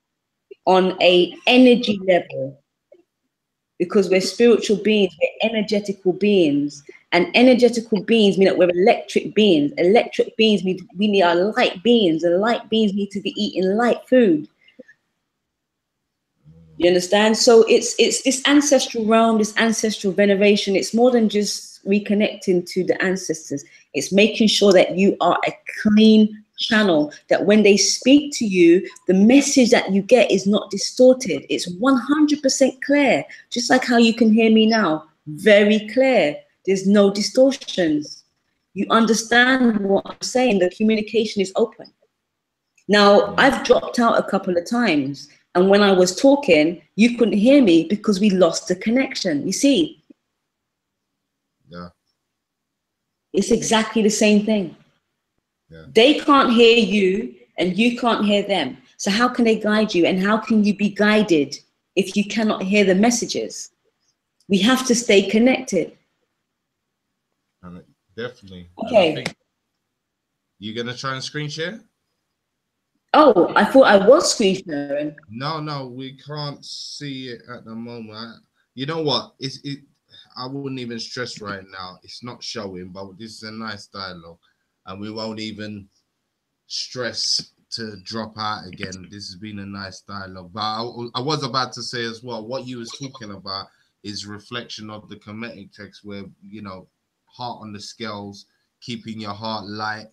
on a energy level, because we're spiritual beings, we're energetical beings. And energetical beings mean that we're electric beings. Electric beings mean we need our light beings, and light beings need to be eating light food. You understand? So it's this ancestral realm, this ancestral veneration. It's more than just reconnecting to the ancestors. It's making sure that you are a clean channel, that when they speak to you, the message that you get is not distorted. It's 100% clear, just like how you can hear me now. Very clear. There's no distortions. You understand what I'm saying. The communication is open. Now, I've dropped out a couple of times, and when I was talking, you couldn't hear me because we lost the connection. You see? Yeah. It's exactly the same thing. Yeah. They can't hear you, and you can't hear them. So how can they guide you, and how can you be guided if you cannot hear the messages? We have to stay connected. Definitely. Okay. You gonna try and screen share? Oh, I thought I was screen sharing. No, we can't see it at the moment. You know what? I wouldn't even stress right now. It's not showing, but this is a nice dialogue, and we won't even stress to drop out again. This has been a nice dialogue. But I was about to say as well, what you was talking about is reflection of the Kemetic text, where, you know, heart on the scales, keeping your heart light,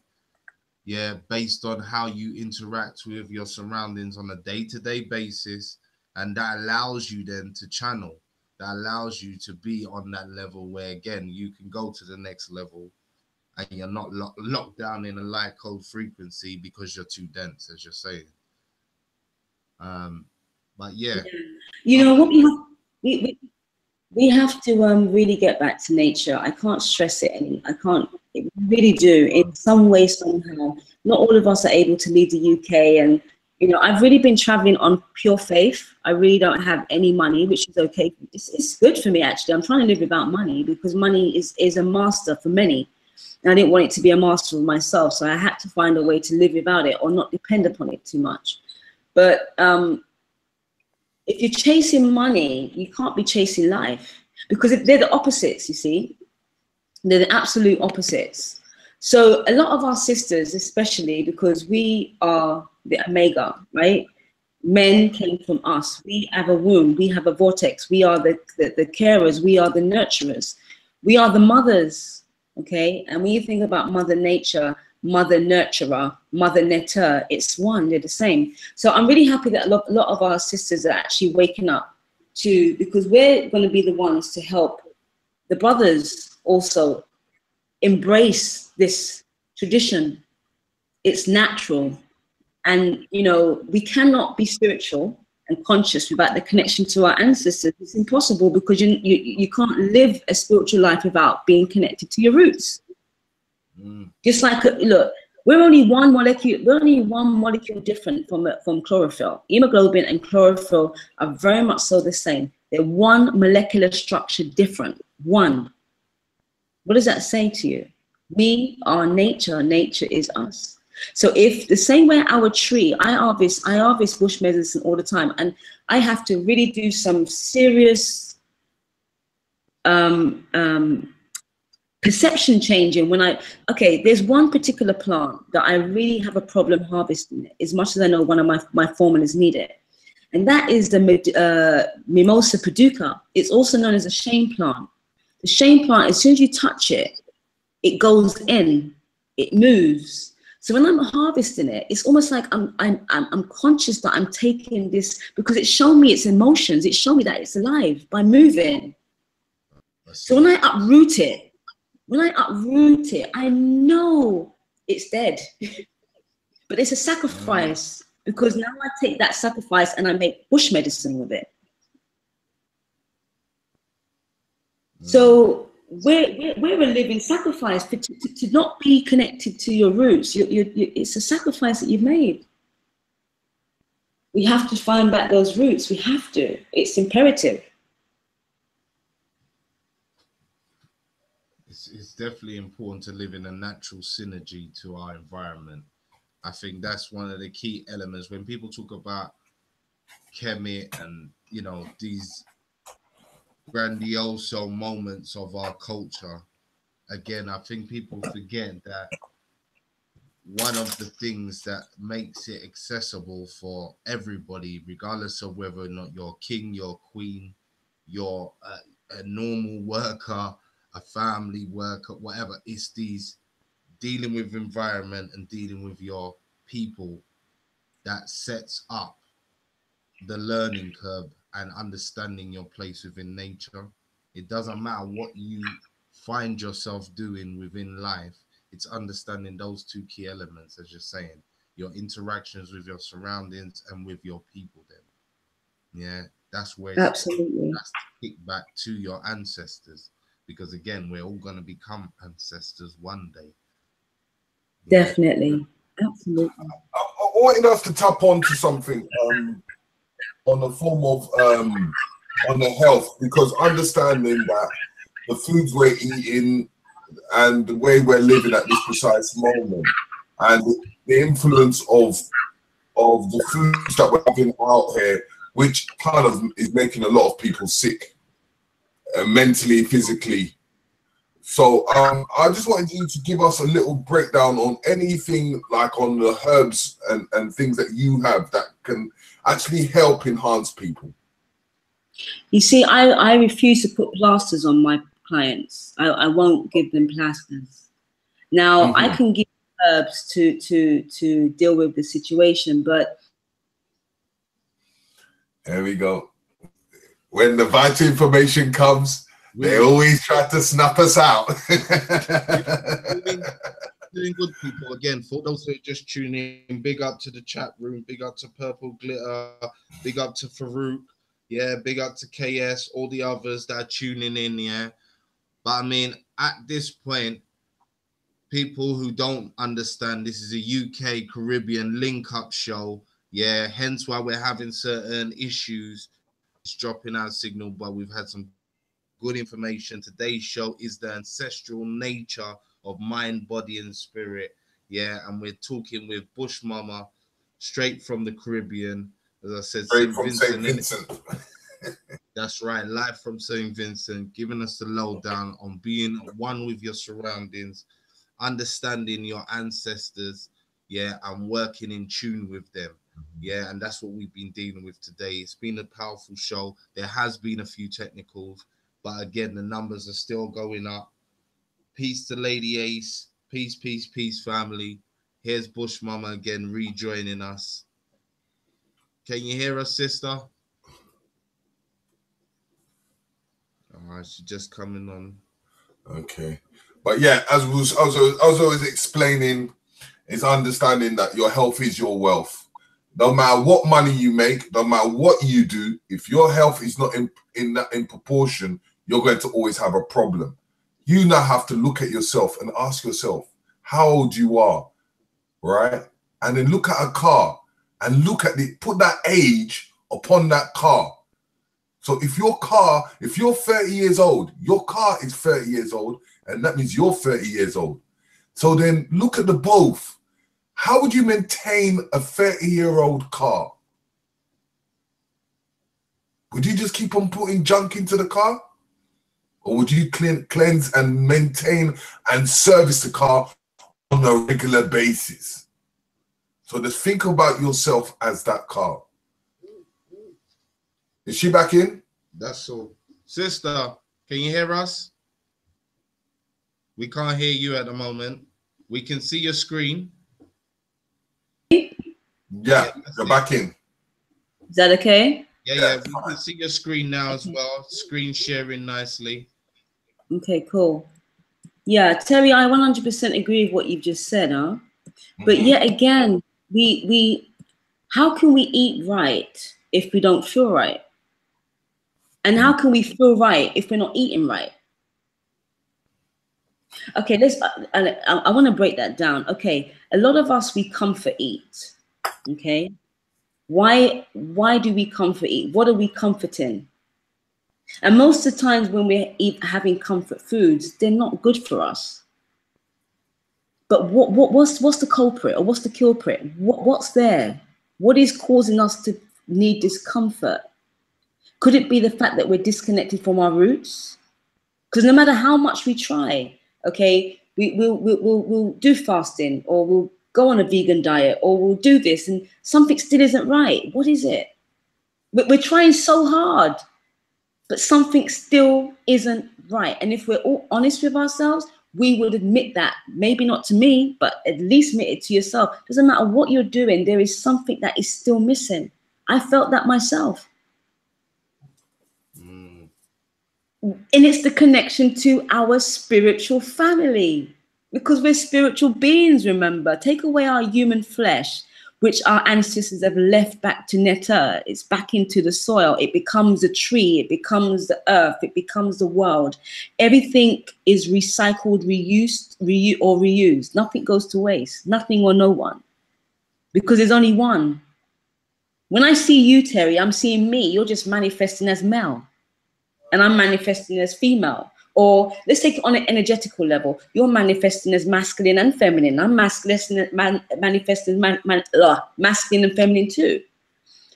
based on how you interact with your surroundings on a day-to-day basis, And that allows you then to channel. That allows you to be on that level where, again, you can go to the next level and you're not locked down in a light code frequency because you're too dense, as you're saying. But yeah. You know what we have to really get back to nature. I can't stress it any. I can't. We really do. In some way, somehow. Not all of us are able to leave the UK, and you know, I've really been traveling on pure faith. I really don't have any money, which is okay. It's good for me actually. I'm trying to live without money because money is a master for many. And I didn't want it to be a master of myself, so I had to find a way to live without it or not depend upon it too much. But if you're chasing money, you can't be chasing life because they're the opposites, you see. They're the absolute opposites. So a lot of our sisters, especially because we are the omega, right? Men came from us. We have a womb. We have a vortex. We are the carers. We are the nurturers. We are the mothers, okay? And when you think about Mother Nature, Mother Nurturer, Mother Netter, it's one, they're the same. So I'm really happy that a lot of our sisters are actually waking up because we're going to be the ones to help the brothers also embrace this tradition. It's natural. And, you know, we cannot be spiritual and conscious without the connection to our ancestors. It's impossible because you can't live a spiritual life without being connected to your roots. Just like, look, we're only one molecule different from chlorophyll. Hemoglobin and chlorophyll are very much so the same. They're one molecular structure different. One. What does that say to you? We are nature. Nature is us. So if the same way our tree, I harvest bush medicine all the time, and I have to really do some serious perception changing when there's one particular plant that I really have a problem harvesting it, as much as I know one of my formulas need it. And that is the Mimosa pudica. It's also known as a shame plant. The shame plant, as soon as you touch it, it goes in, it moves. So when I'm harvesting it, it's almost like I'm conscious that I'm taking this because it's showing me its emotions. It's showing me that it's alive by moving. So when I uproot it, I know it's dead. But it's a sacrifice because now I take that sacrifice and I make bush medicine with it. So we're a living sacrifice to not be connected to your roots. It's a sacrifice that you've made. We have to find back those roots. We have to. It's imperative. It's definitely important to live in a natural synergy to our environment. I think that's one of the key elements when people talk about Kemet and, you know, these grandiose moments of our culture. Again, I think people forget that one of the things that makes it accessible for everybody, regardless of whether or not you're king, you're queen, you're a normal worker, a family worker, whatever, it's these dealing with environment and dealing with your people that sets up the learning curve and understanding your place within nature. It doesn't matter what you find yourself doing within life, it's understanding those two key elements, as you're saying, your interactions with your surroundings and with your people then. Yeah, that's where it's absolutely that's to kick back to your ancestors, because again, we're all going to become ancestors one day. Definitely. Absolutely. I wanted us to tap onto something on the form of on the health, because understanding that the foods we're eating and the way we're living at this precise moment and the influence of the foods that we're having out here, which kind of is making a lot of people sick mentally, physically. So I just wanted you to give us a little breakdown on anything like on the herbs and things that you have that can actually help enhance people. You see, I refuse to put plasters on my clients. I won't give them plasters. Now, I can give herbs to deal with the situation, but There we go. When the vital information comes, they always try to snuff us out. Doing good, people. Again, for those who are just tuning in, big up to the chat room, big up to Purple Glitter, big up to Farouk, yeah, big up to KS, all the others that are tuning in, yeah. But I mean, at this point, people who don't understand, this is a UK Caribbean link-up show, yeah, hence why we're having certain issues. It's dropping our signal, but we've had some good information. Today's show is the ancestral nature of mind, body, and spirit. Yeah, and we're talking with BushMama, straight from the Caribbean. As I said, Straight from St. Vincent. That's right, live from St. Vincent, giving us the lowdown on being one with your surroundings, understanding your ancestors, yeah, and working in tune with them. Yeah, and that's what we've been dealing with today. It's been a powerful show. There has been a few technicals, but again, the numbers are still going up. Peace to Lady Ace. Peace, peace, peace, family. Here's BushMama again, rejoining us. Can you hear us, sister? She's just coming on. Okay. But yeah, as I was always explaining, is understanding that your health is your wealth. No matter what money you make, no matter what you do, if your health is not in proportion, you're going to always have a problem. You now have to look at yourself and ask yourself how old you are, right? And then look at a car and put that age upon that car. So if you're 30 years old, your car is 30 years old, and that means you're 30 years old. So then look at the both. How would you maintain a 30-year-old car? Would you just keep on putting junk into the car? Or would you cleanse and maintain and service the car on a regular basis? So just think about yourself as that car. Is she back in? That's all. Sister, can you hear us? We can't hear you at the moment. We can see your screen. Yeah, you're back in. Is that okay? Yeah, we can see your screen now as well. Screen sharing nicely. Okay, cool. Yeah, Terry, I 100% agree with what you've just said, huh? But yet again, how can we eat right if we don't feel right? And how can we feel right if we're not eating right? Okay, I want to break that down. Okay, a lot of us, we comfort eat. Okay, why do we comfort eat? What are we comforting? And most of the times when we're having comfort foods, they're not good for us. But what's the culprit, or what's the culprit? What's there? What is causing us to need discomfort? Could it be the fact that we're disconnected from our roots? Because no matter how much we try, okay, we'll do fasting, or we'll go on a vegan diet, or we'll do this, and something still isn't right. What is it? We're trying so hard, but something still isn't right. And if we're all honest with ourselves, we would admit that. Maybe not to me, but at least admit it to yourself. Doesn't matter what you're doing, there is something that is still missing. I felt that myself. And it's the connection to our spiritual family, because we're spiritual beings, remember. Take away our human flesh, which our ancestors have left back to Neter. It's back into the soil. It becomes a tree. It becomes the earth. It becomes the world. Everything is recycled, reused. Nothing goes to waste. Nothing or no one. Because there's only one. When I see you, Terry, I'm seeing me. You're just manifesting as male. And I'm manifesting as female. Or let's take it on an energetical level. You're manifesting as masculine and feminine. I'm manifesting masculine and feminine too.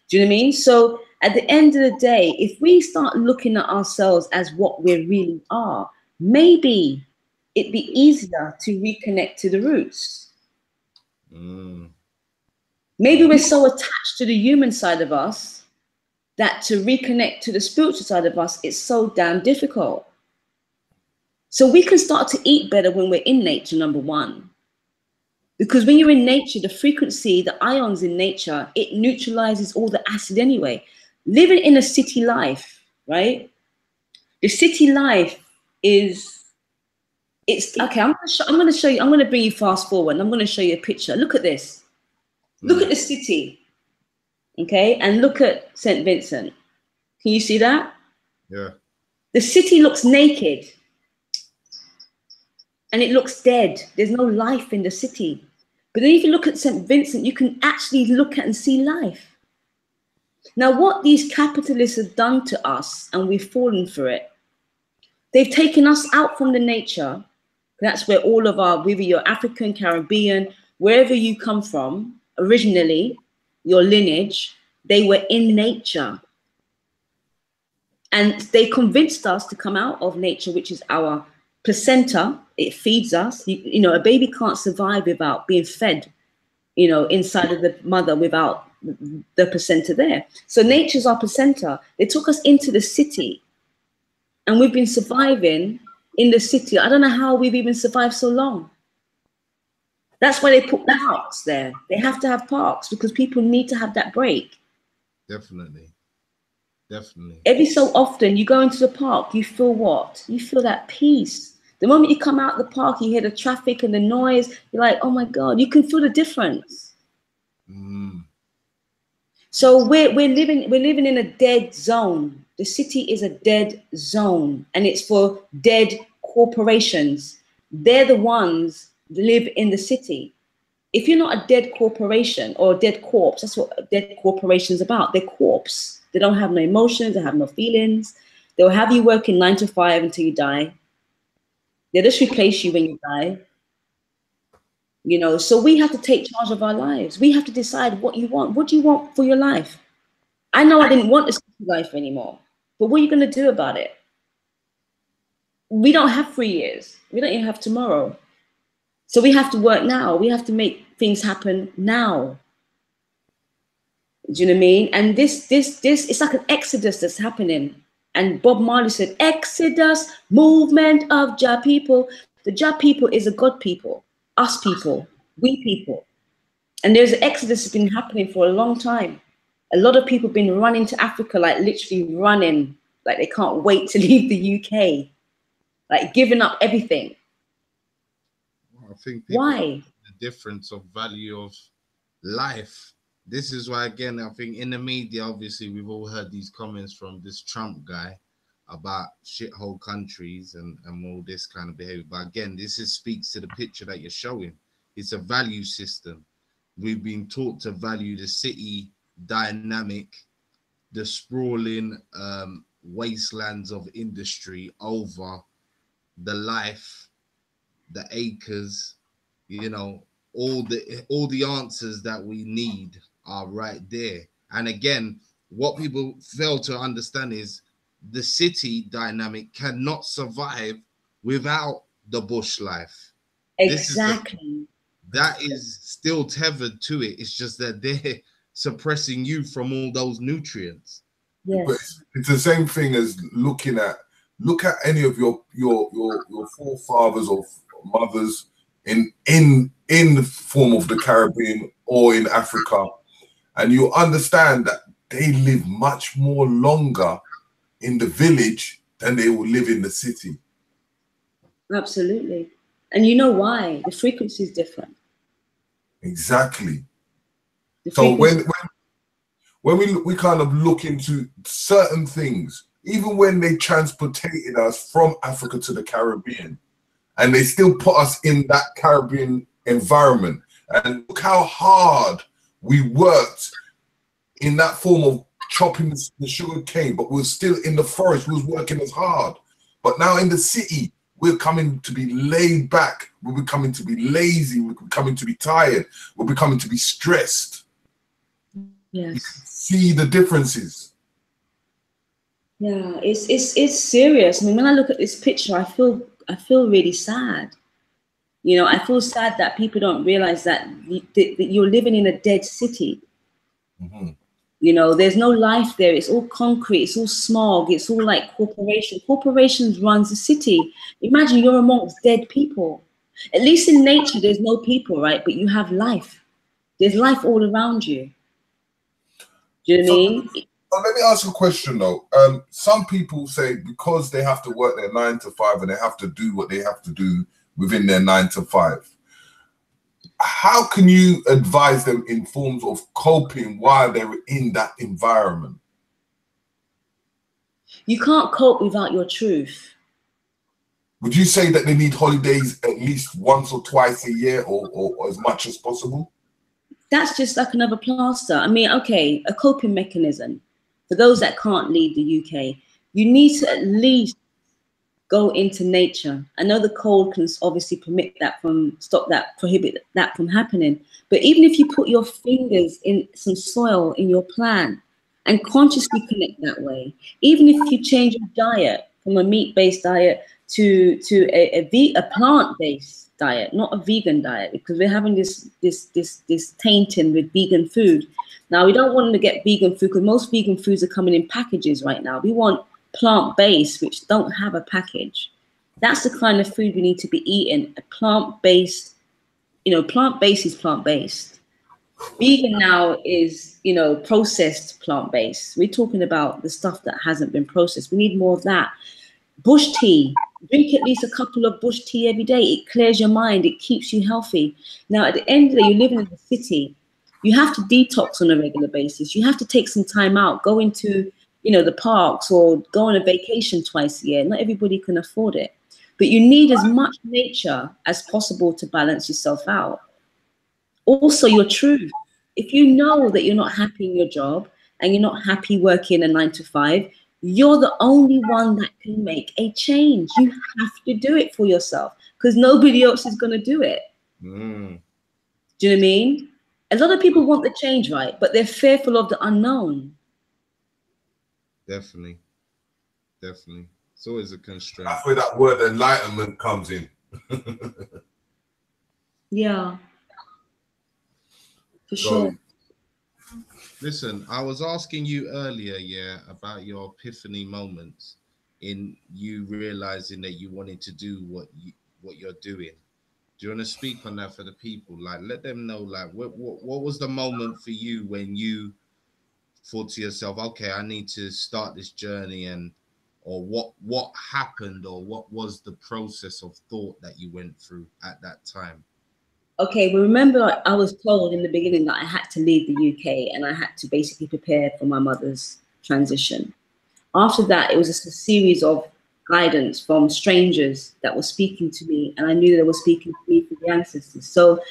Do you know what I mean? So at the end of the day, if we start looking at ourselves as what we really are, maybe it'd be easier to reconnect to the roots. Maybe we're so attached to the human side of us that to reconnect to the spiritual side of us, it's so damn difficult. So we can start to eat better when we're in nature, number one. Because when you're in nature, the frequency, the ions in nature, it neutralizes all the acid anyway. living in a city life, right? The city life is, it's okay. I'm going to show you. I'm going to bring you fast forward. And I'm going to show you a picture. Look at this. Look at the city, okay, and look at St. Vincent. Can you see that? Yeah. The city looks naked, and it looks dead. There's no life in the city. But then if you look at St. Vincent, you can actually look at and see life. Now, what these capitalists have done to us, and we've fallen for it, they've taken us out from the nature. That's where all of our, whether you're African, Caribbean, wherever you come from, originally, your lineage, they were in nature. And they convinced us to come out of nature, which is our placenta. It feeds us. You know, a baby can't survive without being fed, you know, inside of the mother without the placenta there. So nature's our placenta. They took us into the city, and we've been surviving in the city. I don't know how we've even survived so long. That's why they put parks there. They have to have parks because people need to have that break. Definitely. Definitely. Every so often you go into the park, you feel what? You feel that peace. The moment you come out of the park, you hear the traffic and the noise. You're like, oh my God, you can feel the difference. Mm. So we're living in a dead zone. The city is a dead zone, and it's for dead corporations. They're the ones that live in the city. If you're not a dead corporation or a dead corpse, that's what a dead corporation is about. They're corpse. They don't have no emotions. They have no feelings. They'll have you working 9 to 5 until you die. They'll just replace you when you die. You know, so we have to take charge of our lives. We have to decide what you want. What do you want for your life? I know I didn't want this life anymore, but what are you going to do about it? We don't have 3 years. We don't even have tomorrow. So we have to work now. We have to make things happen now. Do you know what I mean? And this, it's like an exodus that's happening. And Bob Marley said, Exodus, movement of Jah people. The Jah people is a God people, us people, we people. And there's an exodus that's been happening for a long time. A lot of people have been running to Africa, like literally running, like they can't wait to leave the UK, like giving up everything. I think why? The difference of value of life. This is why, again, I think in the media, obviously, we've all heard these comments from this Trump guy about shithole countries and all this kind of behavior. But again, this speaks to the picture that you're showing. It's a value system. We've been taught to value the city dynamic, the sprawling wastelands of industry over the life, the acres, you know, all the answers that we need are right there. And again, what people fail to understand is the city dynamic cannot survive without the bush life. Exactly. That is still tethered to it. It's just that they're suppressing you from all those nutrients. Yes. But it's the same thing as look at any of your forefathers or mothers in the form of the Caribbean or in Africa, and you understand that they live much more longer in the village than they will live in the city. Absolutely. And you know why? The frequency is different. Exactly. So when we kind of look into certain things, even when they transported us from Africa to the Caribbean, and they still put us in that Caribbean environment, and look how hard we worked in that form of chopping the sugar cane, but we're still in the forest, we was working as hard. But now in the city, we're coming to be laid back, we're becoming to be lazy, we're becoming to be tired, we're becoming to be stressed. Yes. You can see the differences. Yeah, it's serious. I mean, when I look at this picture, I feel really sad. You know, I feel sad that people don't realize that you're living in a dead city. Mm-hmm. You know, there's no life there. It's all concrete. It's all smog. It's all like corporations. Corporations runs the city. Imagine you're amongst dead people. At least in nature, there's no people, right? But you have life. There's life all around you. Do you know what I mean? Let me ask you a question though. Some people say because they have to work their 9 to 5 and they have to do what they have to do within their 9 to 5. How can you advise them in forms of coping while they're in that environment? You can't cope without your truth. Would you say that they need holidays at least once or twice a year, or as much as possible? That's just like another plaster. I mean, okay, a coping mechanism. For those that can't leave the UK, you need to at least go into nature. I know the cold can obviously prohibit that from happening. But even if you put your fingers in some soil in your plant and consciously connect that way, even if you change your diet from a meat-based diet to a plant-based diet, not a vegan diet, because we're having this tainting with vegan food. Now, we don't want them to get vegan food because most vegan foods are coming in packages right now. We want plant-based, which don't have a package. That's the kind of food we need to be eating. A plant-based, plant-based is plant-based. Vegan now is, processed plant-based. We're talking about the stuff that hasn't been processed. We need more of that. Bush tea. Drink at least a couple of bush tea every day. It clears your mind. It keeps you healthy. Now, at the end of the day, you're living in the city. You have to detox on a regular basis. You have to take some time out, go into, the parks, or go on a vacation twice a year. Not everybody can afford it. But you need as much nature as possible to balance yourself out. Also, your truth. If you know that you're not happy in your job and you're not happy working a 9 to 5, you're the only one that can make a change. You have to do it for yourself because nobody else is going to do it. Mm. Do you know what I mean? A lot of people want the change, right? But they're fearful of the unknown. Definitely. It's always a constraint. That's where that word enlightenment comes in. Yeah. For sure. Listen, I was asking you earlier, about your epiphany moments in you realizing that you wanted to do what you're doing. Do you want to speak on that for the people? Like, let them know, like, what was the moment for you when you thought to yourself, okay, I need to start this journey, or what happened, or what was the process of thought that you went through at that time? Okay, well, remember I was told in the beginning that I had to leave the UK and I had to basically prepare for my mother's transition. After that, it was just a series of guidance from strangers that were speaking to me, and I knew they were speaking to me through the ancestors. So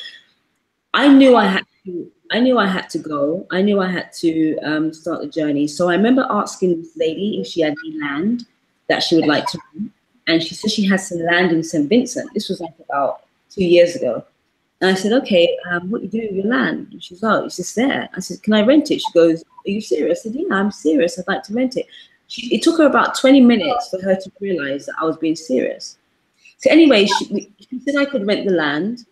I knew I had to. I knew I had to go. I knew I had to start the journey. So I remember asking this lady if she had any land that she would like to rent, and she said she has some land in St. Vincent. This was like about 2 years ago. And I said, okay, what you do with your land? And she's, oh, it's just there. I said, can I rent it? She goes, are you serious? I said, yeah, I'm serious. I'd like to rent it. It took her about 20 minutes for her to realize that I was being serious. So anyway, she said I could rent the land.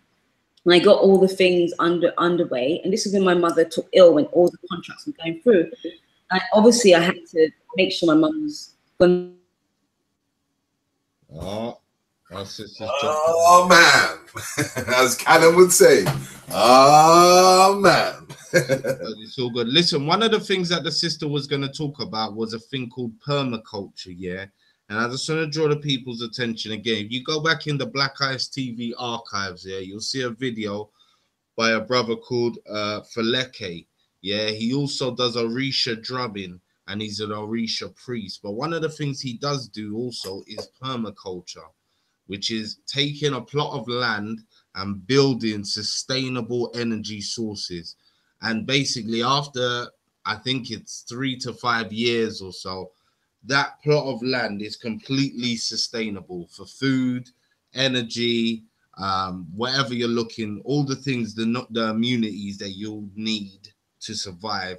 And I got all the things underway. And this is when my mother took ill, when all the contracts were going through. And obviously, I had to make sure my mum was going. Oh man, as Callum would say, oh man. It's all good. Listen, one of the things that the sister was going to talk about was a thing called permaculture, and I just want to draw the people's attention again. If you go back in the Black Eyes TV archives, you'll see a video by a brother called Faleke. He also does Orisha drumming, and he's an Orisha priest. But one of the things he does do also is permaculture, which is taking a plot of land and building sustainable energy sources. And basically, after, I think it's 3 to 5 years or so, that plot of land is completely sustainable for food, energy, whatever you're looking, all the things, the immunities that you'll need to survive.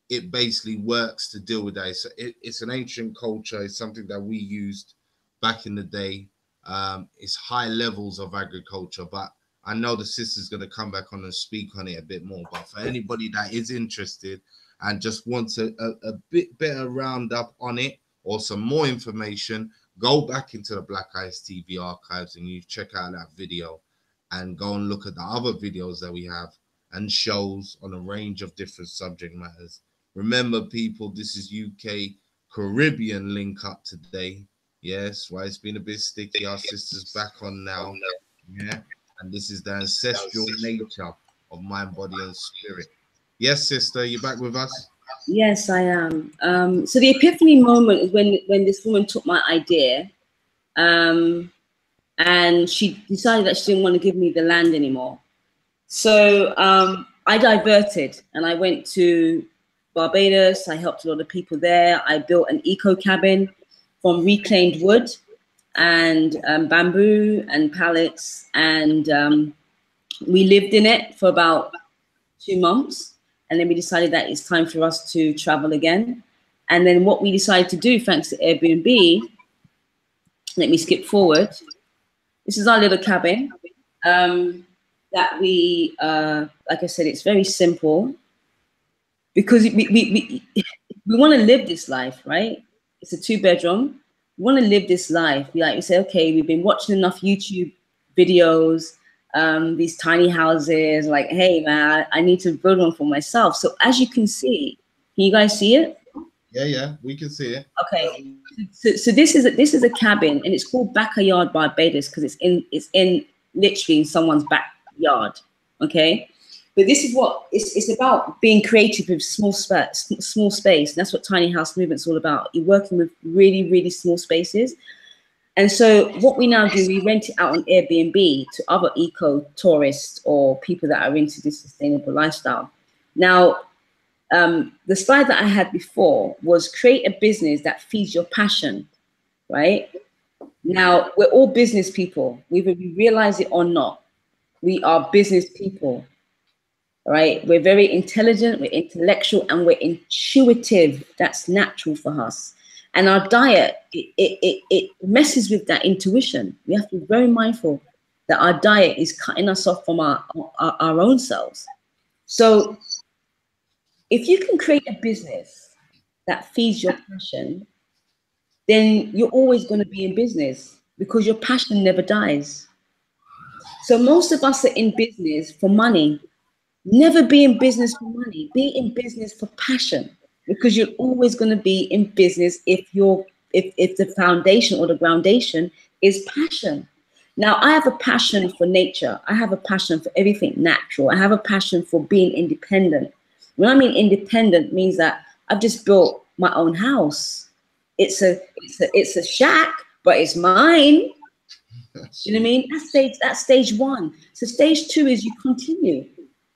It basically works to deal with that. It's an ancient culture. It's something that we used back in the day. It's high levels of agriculture, but I know the sister's going to come back on and speak on it a bit more. But for anybody that is interested and just wants a bit better roundup on it, or some more information, go back into the Black Eyes TV archives and you check out that video, and go and look at the other videos that we have and shows on a range of different subject matters. Remember, people, this is UK Caribbean link up today. Yes, why it's been a bit sticky. Our sister's back on now. Yeah, and this is the ancestral nature of mind, body, and spirit. Yes, sister, you back with us? Yes, I am. So the epiphany moment is when this woman took my idea, and she decided that she didn't want to give me the land anymore. So I diverted and I went to Barbados. I helped a lot of people there. I built an eco cabin from reclaimed wood and bamboo and pallets, and we lived in it for about 2 months. And then we decided that it's time for us to travel again. And then what we decided to do, thanks to Airbnb, let me skip forward. This is our little cabin that we, like I said, it's very simple because we want to live this life, right? It's a 2-bedroom. We want to live this life. We say, okay, we've been watching enough YouTube videos, these tiny houses, like, hey man, I need to build one for myself. So as you can see, can you guys see it? Yeah, we can see it. Okay, so this is a cabin, and it's called Backyard Barbados because it's in literally in someone's backyard. Okay, but this is what it's about: being creative with small space. And that's what tiny house movement's all about. You're working with really small spaces. And so what we now do, we rent it out on Airbnb to other eco tourists or people that are into this sustainable lifestyle. Now, the slide that I had before was create a business that feeds your passion, right? Now, we're all business people, whether we realize it or not. We are business people, right? We're very intelligent, we're intellectual, and we're intuitive. That's natural for us. And our diet, it messes with that intuition. We have to be very mindful that our diet is cutting us off from our own selves. So if you can create a business that feeds your passion, then you're always going to be in business because your passion never dies. So most of us are in business for money. Never be in business for money. Be in business for passion, because you're always going to be in business if the foundation or the groundation is passion. Now, I have a passion for nature. I have a passion for everything natural. I have a passion for being independent. When I mean independent, means that I've just built my own house. It's a shack, but it's mine. You know what I mean? That's stage 1. So stage 2 is you continue.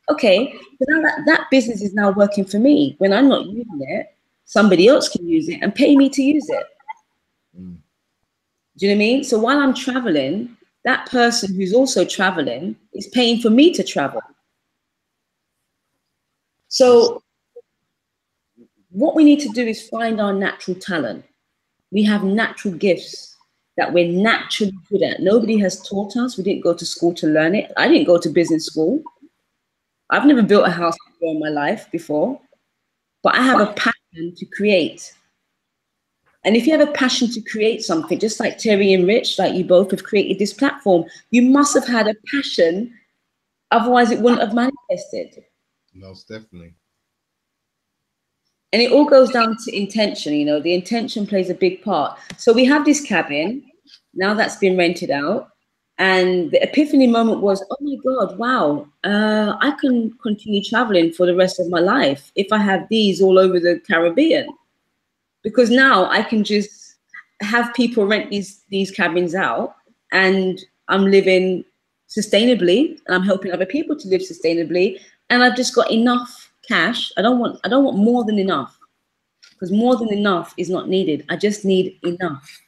Okay, so now that business is now working for me. When I'm not using it, somebody else can use it and pay me to use it. Do you know what I mean? So while I'm traveling, that person who's also traveling is paying for me to travel. So what we need to do is find our natural talent. We have natural gifts that we're naturally good at. Nobody has taught us. We didn't go to school to learn it. I didn't go to business school. I've never built a house before in my life before, but I have a passion to create. And if you have a passion to create something, just like Terry and Rich, like you both have created this platform, you must have had a passion. Otherwise, it wouldn't have manifested. Most definitely. And it all goes down to intention. You know, the intention plays a big part. So we have this cabin. Now that's been rented out. And the epiphany moment was, oh my God, wow, I can continue traveling for the rest of my life if I have these all over the Caribbean. Because now I can just have people rent these cabins out, and I'm living sustainably, and I'm helping other people to live sustainably. And I've just got enough cash. I don't want more than enough, because more than enough is not needed. I just need enough.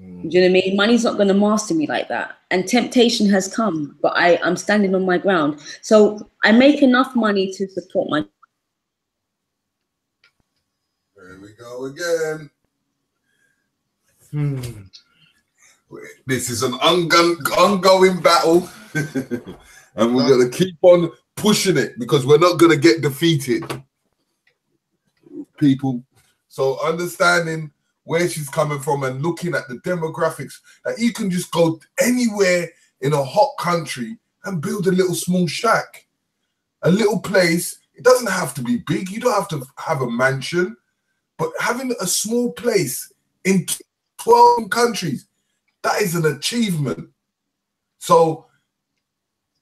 Do you know what I mean? Money's not going to master me like that. And temptation has come, but I'm standing on my ground. So I make enough money to support my. There we go again. This is an ongoing battle. And we're going to keep on pushing it because we're not going to get defeated, people. So understanding where she's coming from and looking at the demographics, that you can just go anywhere in a hot country and build a little small shack, a little place It doesn't have to be big. You don't have to have a mansion, but having a small place in 12 countries, that is an achievement. So,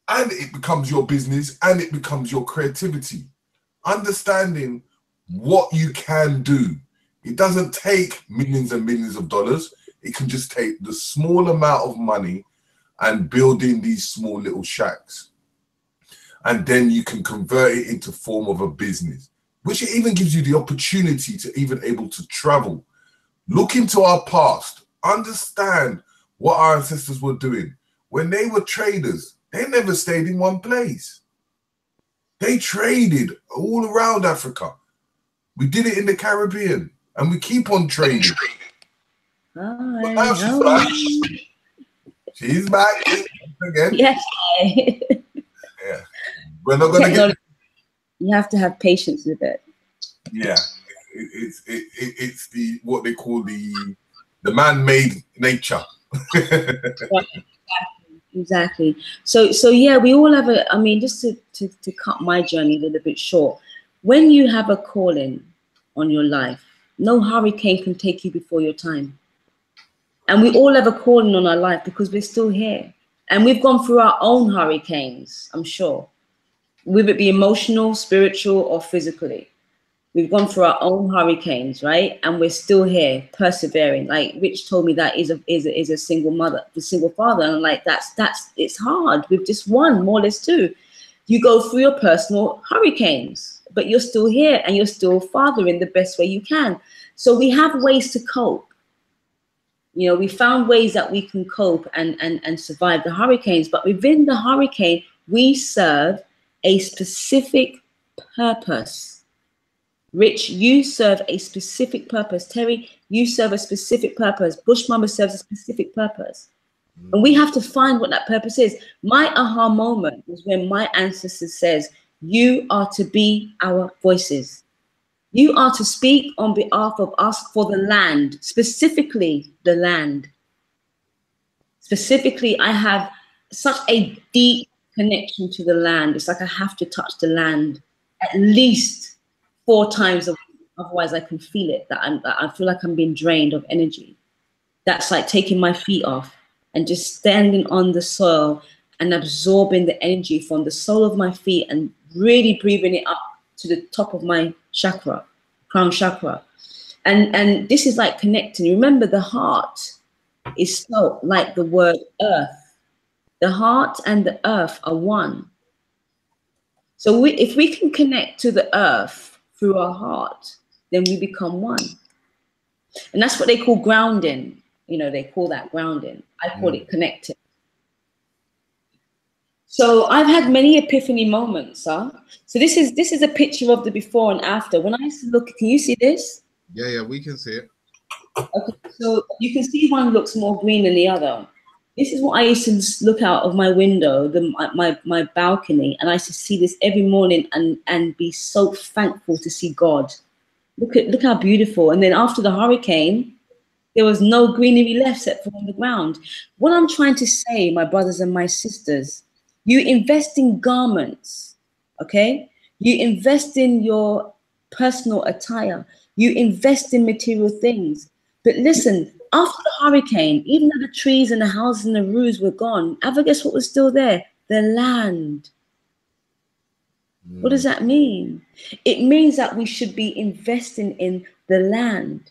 and it becomes your business and it becomes your creativity. Understanding what you can do. It doesn't take millions and millions of dollars. It can just take the small amount of money and building these small little shacks. And then you can convert it into form of a business, which it even gives you the opportunity to even able to travel. Look into our past, understand what our ancestors were doing. When they were traders, they never stayed in one place. They traded all around Africa. We did it in the Caribbean, and we keep on trading. But now she's back. She's back again. Yes. Yeah. We're not gonna get. You have to have patience with it. Yeah, it's the what they call the man-made nature. Exactly. So yeah, we all have a. I mean, just to cut my journey a little bit short, when you have a calling on your life, no hurricane can take you before your time. And we all have a calling on our life because we're still here, and we've gone through our own hurricanes. I'm sure. Whether it be emotional, spiritual, or physically. We've gone through our own hurricanes, right? And we're still here, persevering. Like Rich told me that is a single mother, the single father. And I'm like, it's hard. We've just won, more or less too. You go through your personal hurricanes, but you're still here and you're still fathering the best way you can. So we have ways to cope. You know, we found ways that we can cope and survive the hurricanes, but within the hurricane, we serve a specific purpose. Rich, you serve a specific purpose. Terry, you serve a specific purpose. BushMama serves a specific purpose. And we have to find what that purpose is. My aha moment was when my ancestor says, you are to be our voices. You are to speak on behalf of us for the land, specifically the land. Specifically, I have such a deep connection to the land. It's like I have to touch the land at least 4 times a week. Otherwise, I can feel it. That I feel like I'm being drained of energy. That's like taking my feet off and just standing on the soil and absorbing the energy from the sole of my feet and really breathing it up to the top of my chakra, crown chakra. And this is like connecting. Remember, the heart is spelled like the word earth. The heart and the earth are one. So if we can connect to the earth through our heart, then we become one. And that's what they call grounding. You know, they call that grounding. I call it connecting. So I've had many epiphany moments, huh? So this is a picture of the before and after. When I used to look, can you see this? Yeah, we can see it. Okay, so you can see one looks more green than the other. This is what I used to look out of my window, my balcony, and I used to see this every morning and be so thankful to see God. Look how beautiful. And then after the hurricane, there was no greenery left except for on the ground. What I'm trying to say, my brothers and my sisters, you invest in garments, okay? You invest in your personal attire. You invest in material things. But listen, after the hurricane, even though the trees and the houses and the roofs were gone, ever guess what was still there? The land. What does that mean? It means that we should be investing in the land.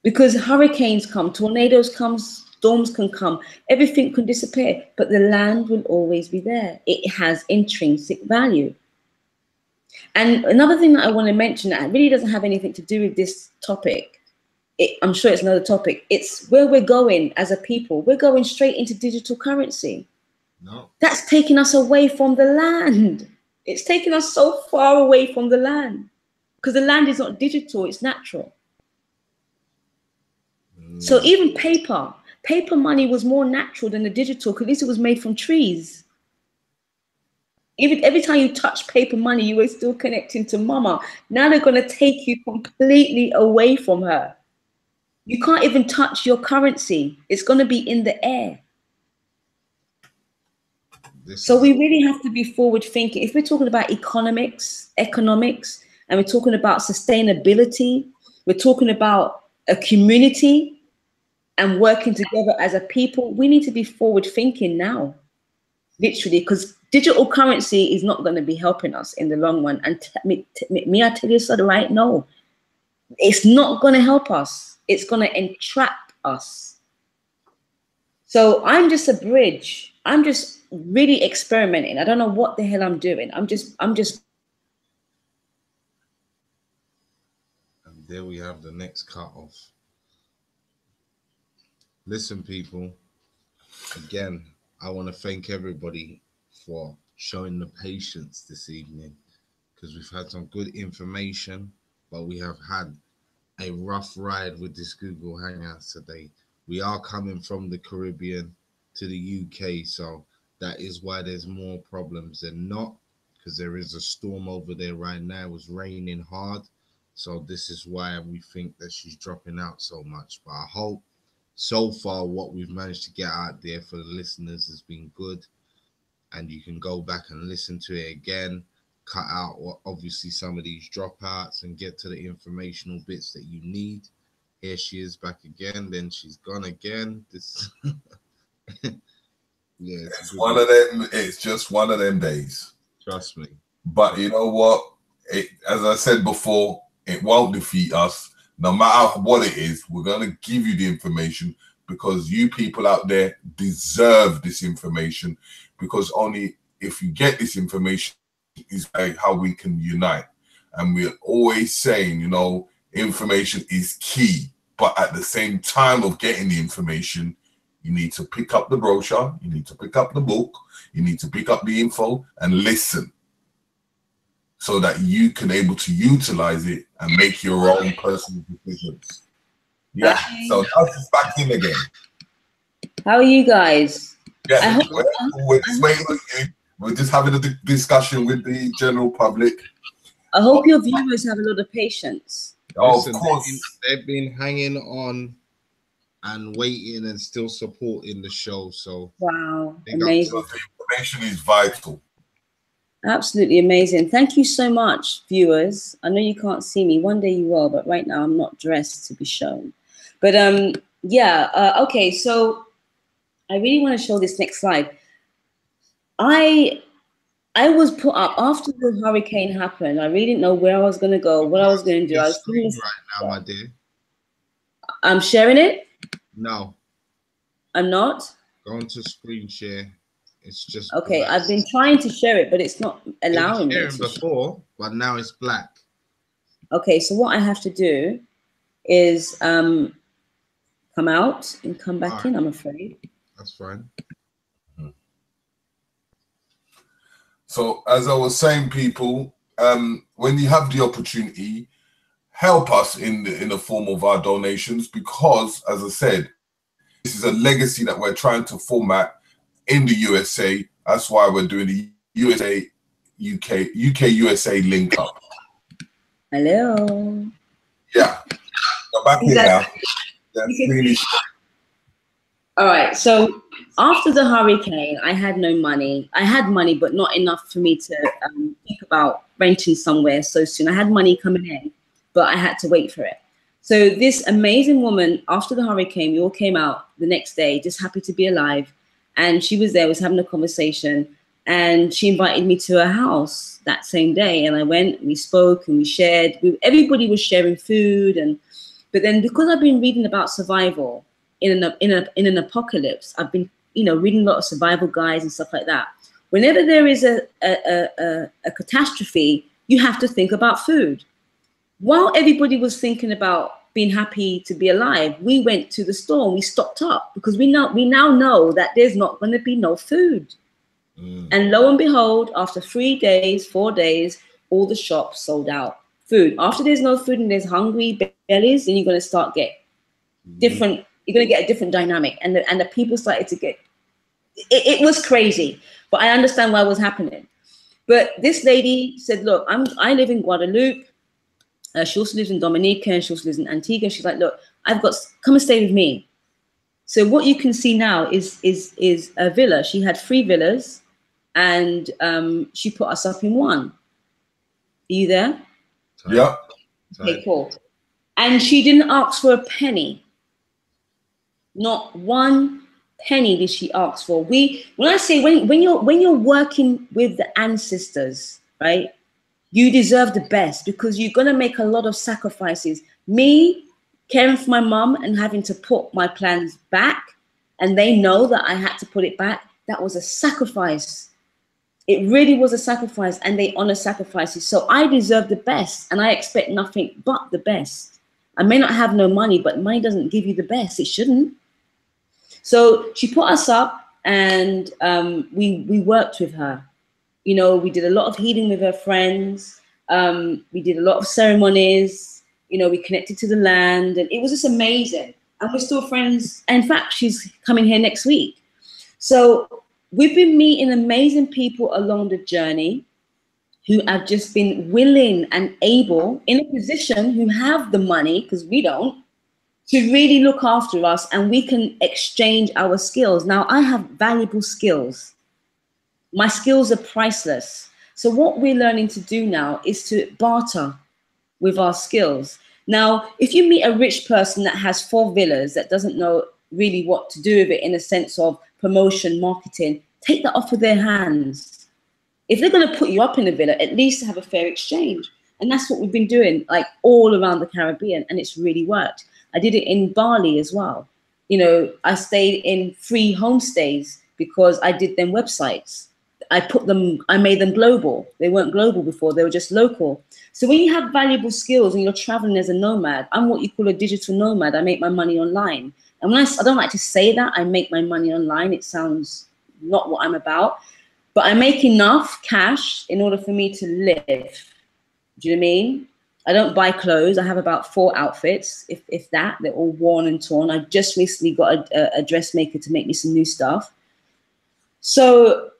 Because hurricanes come, tornadoes come, storms can come, everything can disappear, but the land will always be there. It has intrinsic value. And another thing that I want to mention that really doesn't have anything to do with this topic, I'm sure it's another topic, it's where we're going as a people. We're going straight into digital currency. No. That's taking us away from the land. It's taking us so far away from the land because the land is not digital, it's natural. So even paper money was more natural than the digital because at least it was made from trees. Even every time you touch paper money, you were still connecting to mama. Now they're going to take you completely away from her. You can't even touch your currency. It's going to be in the air. So we really have to be forward thinking. If we're talking about economics, and we're talking about sustainability, we're talking about a community and working together as a people, we need to be forward thinking now, literally, because digital currency is not going to be helping us in the long run. And me, I tell you so right now, it's not going to help us. It's going to entrap us. So I'm just a bridge. I'm just really experimenting. I don't know what the hell I'm doing. I'm just. And there we have the next cut off. Listen, people, again, I want to thank everybody for showing the patience this evening, because we've had some good information, but we have had a rough ride with this Google Hangouts today. We are coming from the Caribbean to the UK, so that is why there's more problems than not, because there is a storm over there right now. It was raining hard, so this is why we think that she's dropping out so much. But I hope so far what we've managed to get out there for the listeners has been good, and you can go back and listen to it again, cut out obviously some of these dropouts and get to the informational bits that you need. Here she is back again, then she's gone again. This yeah, it's one of them. It's just one of them days. Trust me. But you know what? As I said before, it won't defeat us. No matter what it is, we're going to give you the information, because you people out there deserve this information, because only if you get this information is how we can unite. And we're always saying, you know, information is key, but at the same time of getting the information, you need to pick up the brochure, you need to pick up the book, you need to pick up the info and listen, so that you can able to utilize it and make your own personal decisions. Yeah, so that's just back in again. How are you guys? Yeah, we're just waiting on you. We're just having a discussion with the general public. I hope your viewers have a lot of patience. Oh, Listen, of course. They've been hanging on and waiting and still supporting the show. So wow, amazing. The information is vital. Absolutely amazing. Thank you so much, viewers. I know you can't see me. One day you will, but right now I'm not dressed to be shown. But okay, so I really want to show this next slide. I was put up after the hurricane happened. I really didn't know where I was going to go, what I was going to do. I was right now, my dear. I'm sharing it? No. I'm not? Go into screen share. It's just okay. black. I've been trying to share it, but it's not allowing me to before, but now it's black. Okay, so what I have to do is come out and come back in, I'm afraid. That's fine. So as I was saying, people, when you have the opportunity, help us in the form of our donations, because, as I said, this is a legacy that we're trying to format in the USA. That's why we're doing the UK USA link up. Hello. Yeah. Go back here now. Really. All right. So after the hurricane, I had no money. I had money, but not enough for me to think about renting somewhere so soon. I had money coming in, but I had to wait for it. So this amazing woman, after the hurricane, we all came out the next day, just happy to be alive. And she was there, was having a conversation, and she invited me to her house that same day. And I went, and we spoke, and we shared. Everybody was sharing food, but then because I've been reading about survival in an apocalypse, I've been reading a lot of survival guides and stuff like that. Whenever there is a catastrophe, you have to think about food. While everybody was thinking about being happy to be alive, we went to the store and we stocked up, because we now know that there's not going to be no food. And lo and behold, after 3 days, 4 days, all the shops sold out food. After there's no food and there's hungry bellies, then you're going to start get different. You're going to get a different dynamic, and the people started to get. It was crazy, but I understand why it was happening. But this lady said, "Look, I live in Guadeloupe. She also lives in Dominica, and she also lives in Antigua." She's like, "Look, come and stay with me." So what you can see now is a villa. She had 3 villas, and she put us up in one. Are you there? Yeah. Okay, cool. And she didn't ask for a penny. Not one penny did she ask for. When I say when you're working with the ancestors, right? You deserve the best because you're gonna make a lot of sacrifices. Me caring for my mum and having to put my plans back, and they know that I had to put it back. That was a sacrifice. It really was a sacrifice, and they honor sacrifices. So I deserve the best, and I expect nothing but the best. I may not have no money, but money doesn't give you the best. It shouldn't. So she put us up, and we worked with her. You know, we did a lot of healing with her friends. We did a lot of ceremonies. You know, we connected to the land, and it was just amazing. And we're still friends. In fact, she's coming here next week. So we've been meeting amazing people along the journey who have just been willing and able, in a position, who have the money, because we don't, to really look after us, and we can exchange our skills. Now, I have valuable skills. My skills are priceless. So what we're learning to do now is to barter with our skills. Now, if you meet a rich person that has 4 villas that doesn't know really what to do with it in a sense of promotion, marketing, take that off of their hands. If they're going to put you up in a villa, at least have a fair exchange. And that's what we've been doing, like all around the Caribbean, and it's really worked. I did it in Bali as well. You know, I stayed in free homestays because I did them websites. I made them global. They weren't global before, they were just local. So when you have valuable skills and you're traveling as a nomad, I'm what you call a digital nomad. I make my money online. And when I don't like to say that, I make my money online. It sounds not what I'm about, but I make enough cash in order for me to live. Do you know what I mean? I don't buy clothes. I have about 4 outfits, if that. They're all worn and torn. I just recently got a dressmaker to make me some new stuff. So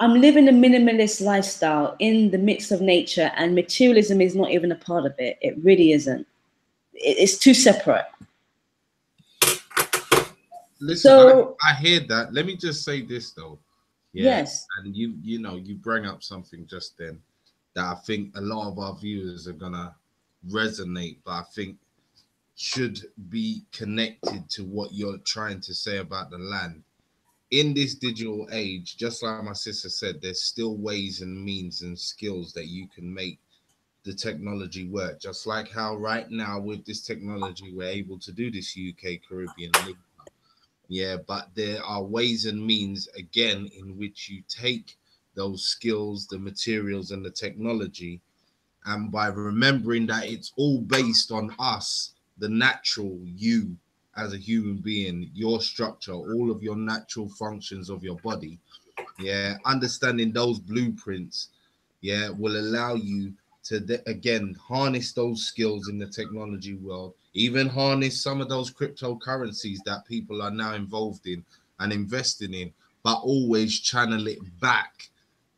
I'm living a minimalist lifestyle in the midst of nature, and materialism is not even a part of it. It really isn't. It's too separate. Listen, so, I hear that. Let me just say this though. Yeah, yes. And you know, you bring up something just then that I think a lot of our viewers are gonna resonate, but I think should be connected to what you're trying to say about the land. In this digital age, just like my sister said, there's still ways and means and skills that you can make the technology work. Just like how right now with this technology, we're able to do this UK Caribbean link. Yeah, but there are ways and means, again, in which you take those skills, the materials and the technology, and by remembering that it's all based on us, the natural you, as a human being, your structure, all of your natural functions of your body, yeah, understanding those blueprints, yeah, will allow you to again harness those skills in the technology world, even harness some of those cryptocurrencies that people are now involved in and investing in, but always channel it back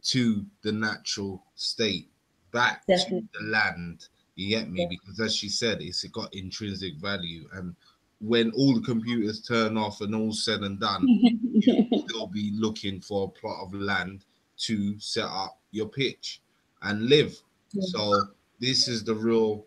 to the natural state, back Definitely. to the land. You get me? Because as she said, it's got intrinsic value, and when all the computers turn off and all said and done, you'll still be looking for a plot of land to set up your pitch and live. So this is the real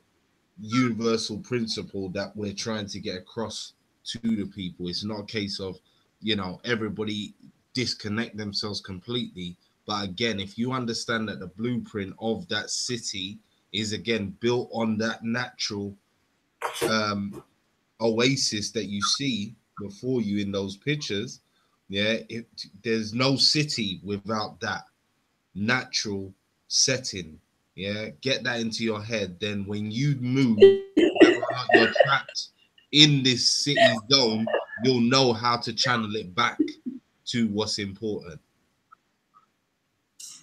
universal principle that we're trying to get across to the people. It's not a case of, you know, everybody disconnect themselves completely. But again, if you understand that the blueprint of that city is again built on that natural oasis that you see before you in those pictures, yeah, there's no city without that natural setting. Yeah, get that into your head. Then when you move, whether or not you're trapped in this city zone, you'll know how to channel it back to what's important.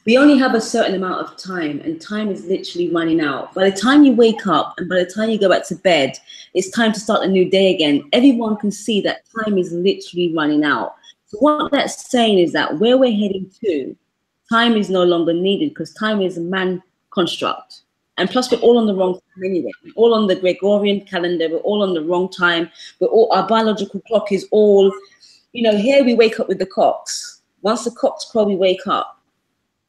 We only have a certain amount of time, and time is literally running out. By the time you wake up and by the time you go back to bed, it's time to start a new day again. Everyone can see that time is literally running out. So what that's saying is that where we're heading to, time is no longer needed, because time is a man construct. And plus, we're all on the wrong time anyway. We're all on the Gregorian calendar. We're all on the wrong time. Our biological clock is all, you know, here we wake up with the cocks. Once the cocks crow, we wake up.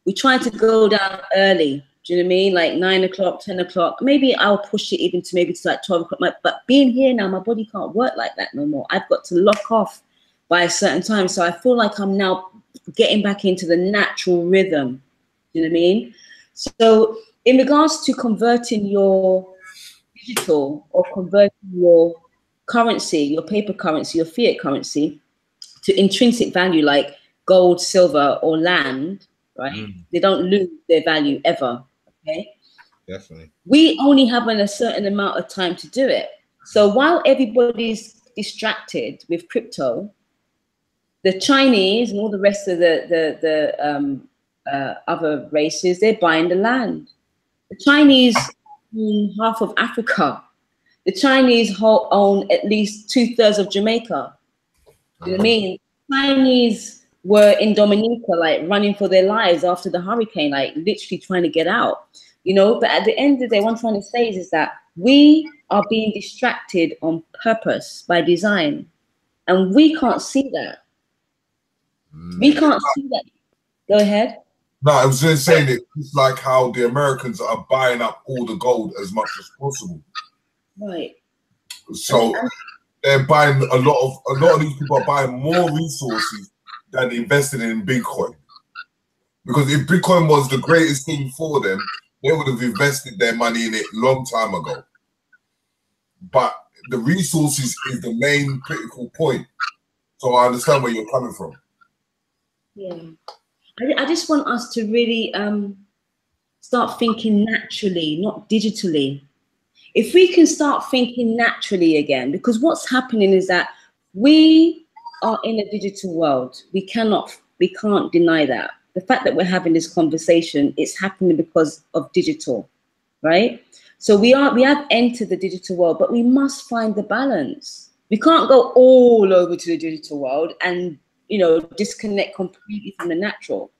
We try to go down early. Do you know what I mean? Like 9 o'clock, 10 o'clock. Maybe I'll push it even to maybe to like 12 o'clock. But being here now, my body can't work like that no more. I've got to lock off by a certain time. So I feel like I'm now getting back into the natural rhythm. Do you know what I mean? So in regards to converting your digital or converting your currency, your paper currency, your fiat currency to intrinsic value like gold, silver, or land, right? They don't lose their value ever. Okay. Definitely. We only have a certain amount of time to do it. So while everybody's distracted with crypto, the Chinese and all the rest of the other races, they're buying the land. The Chinese own half of Africa. The Chinese own at least 2/3 of Jamaica. You know what I mean? Chinese were in Dominica, like running for their lives after the hurricane, like literally trying to get out, you know. But at the end of the day, what I'm trying to say is that we are being distracted on purpose by design, and we can't see that. We can't see that. Go ahead. No, I was just saying it's like how the Americans are buying up all the gold as much as possible. Right. So they're buying a lot of these people are buying more resources than invested in Bitcoin. Because if Bitcoin was the greatest thing for them, they would have invested their money in it a long time ago. But the resources is the main critical point. So I understand where you're coming from. Yeah. I just want us to really start thinking naturally, not digitally. If we can start thinking naturally again, because what's happening is that we are in a digital world. We can't deny that. The fact that we're having this conversation, it's happening because of digital, right? So we have entered the digital world, but we must find the balance. We can't go all over to the digital world and, you know, disconnect completely from the natural.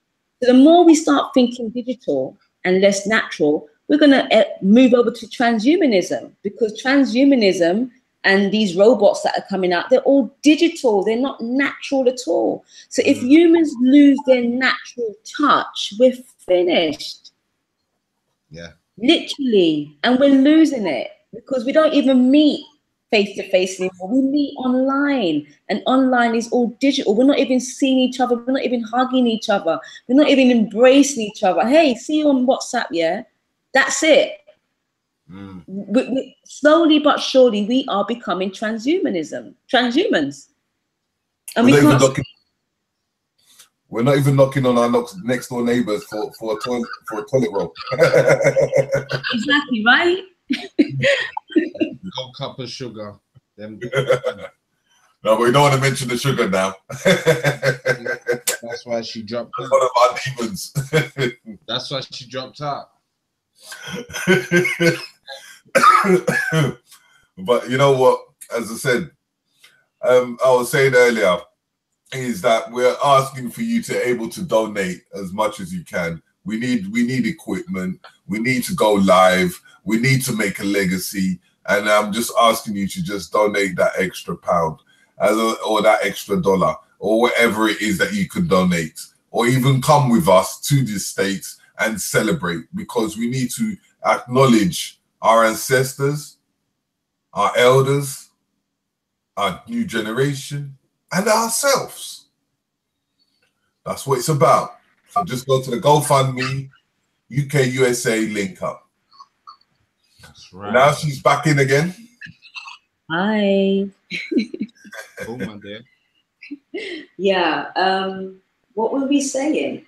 So the more we start thinking digital and less natural, we're going to move over to transhumanism, because transhumanism and these robots that are coming out, they're all digital. They're not natural at all. So if humans lose their natural touch, we're finished. Yeah. Literally. And we're losing it because we don't even meet face to face anymore. We meet online, and online is all digital. We're not even seeing each other. We're not even hugging each other. We're not even embracing each other. Hey, see you on WhatsApp, yeah? That's it. We, slowly but surely, we are becoming transhumans. And we're not even knocking on our next door neighbors for a toilet roll. Exactly, right? No cup of sugar. Them. No, but we don't want to mention the sugar now. That's why she dropped out. One of our demons. That's why she dropped out. But you know what? As I said, I was saying earlier, is that we're asking for you to able to donate as much as you can. We need equipment. We need to go live. We need to make a legacy. And I'm just asking you to just donate that extra pound or that extra dollar or whatever it is that you could donate, or even come with us to the States and celebrate, because we need to acknowledge our ancestors, our elders, our new generation, and ourselves. That's what it's about. So just go to the GoFundMe UK USA link up. That's right. Now she's back in again. Hi. Oh my dear. Yeah. What were we saying?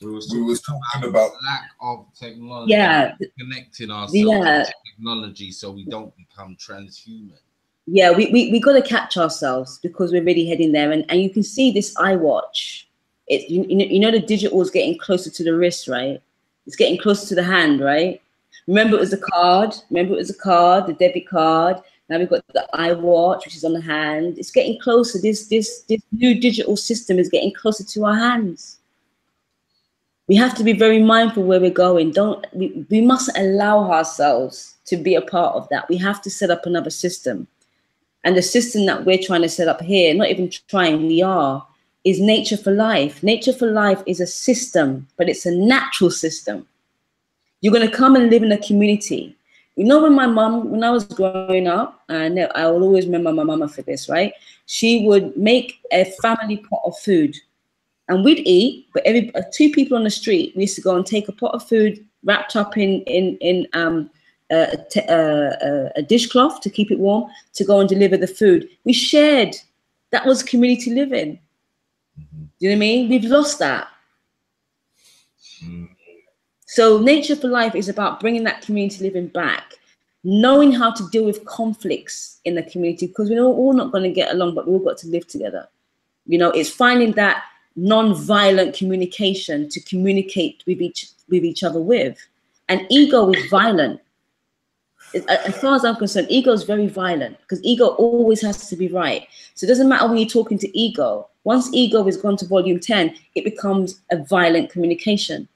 We was talking about lack of technology. Yeah. Connecting ourselves to technology so we don't become transhuman. Yeah, we got to catch ourselves, because we're really heading there. And you can see this iWatch. You know the digital is getting closer to the wrist, right? It's getting closer to the hand, right? Remember it was a card. The debit card. Now we've got the iWatch, which is on the hand. It's getting closer. This new digital system is getting closer to our hands. We have to be very mindful where we're going. We mustn't allow ourselves to be a part of that. We have to set up another system. And the system that we're trying to set up here, not even trying, we are is Nature for Life. Nature for Life is a system, but it's a natural system. You're going to come and live in a community. You know, when I was growing up, and I will always remember my mama for this, right? She would make a family pot of food, and we'd eat, but two people on the street, we used to go and take a pot of food wrapped up in a dishcloth to keep it warm, to go and deliver the food. We shared. That was community living. Do you know what I mean? We've lost that. So Nature for Life is about bringing that community living back, knowing how to deal with conflicts in the community, because we're all not going to get along, but we've all got to live together. You know, it's finding that non-violent communication to communicate with each other with. And ego is violent. As far as I'm concerned, ego is very violent, because ego always has to be right. So it doesn't matter when you're talking to ego. Once ego has gone to volume 10, it becomes a violent communication.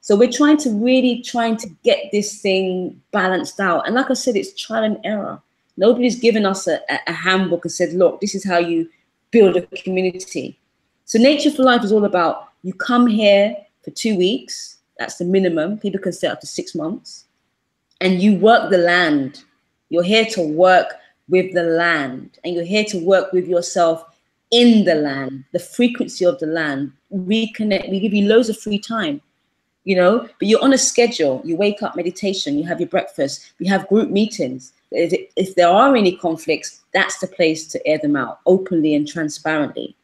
So we're trying to get this thing balanced out. And like I said, it's trial and error. Nobody's given us a handbook and said, look, this is how you build a community. So Nature for Life is all about, you come here for 2 weeks. That's the minimum. People can stay up to 6 months. And you work the land. You're here to work with the land. And you're here to work with yourself in the land, the frequency of the land. Reconnect. We give you loads of free time. You know, but you're on a schedule. You wake up, meditation, you have your breakfast, we have group meetings. If there are any conflicts, that's the place to air them out openly and transparently.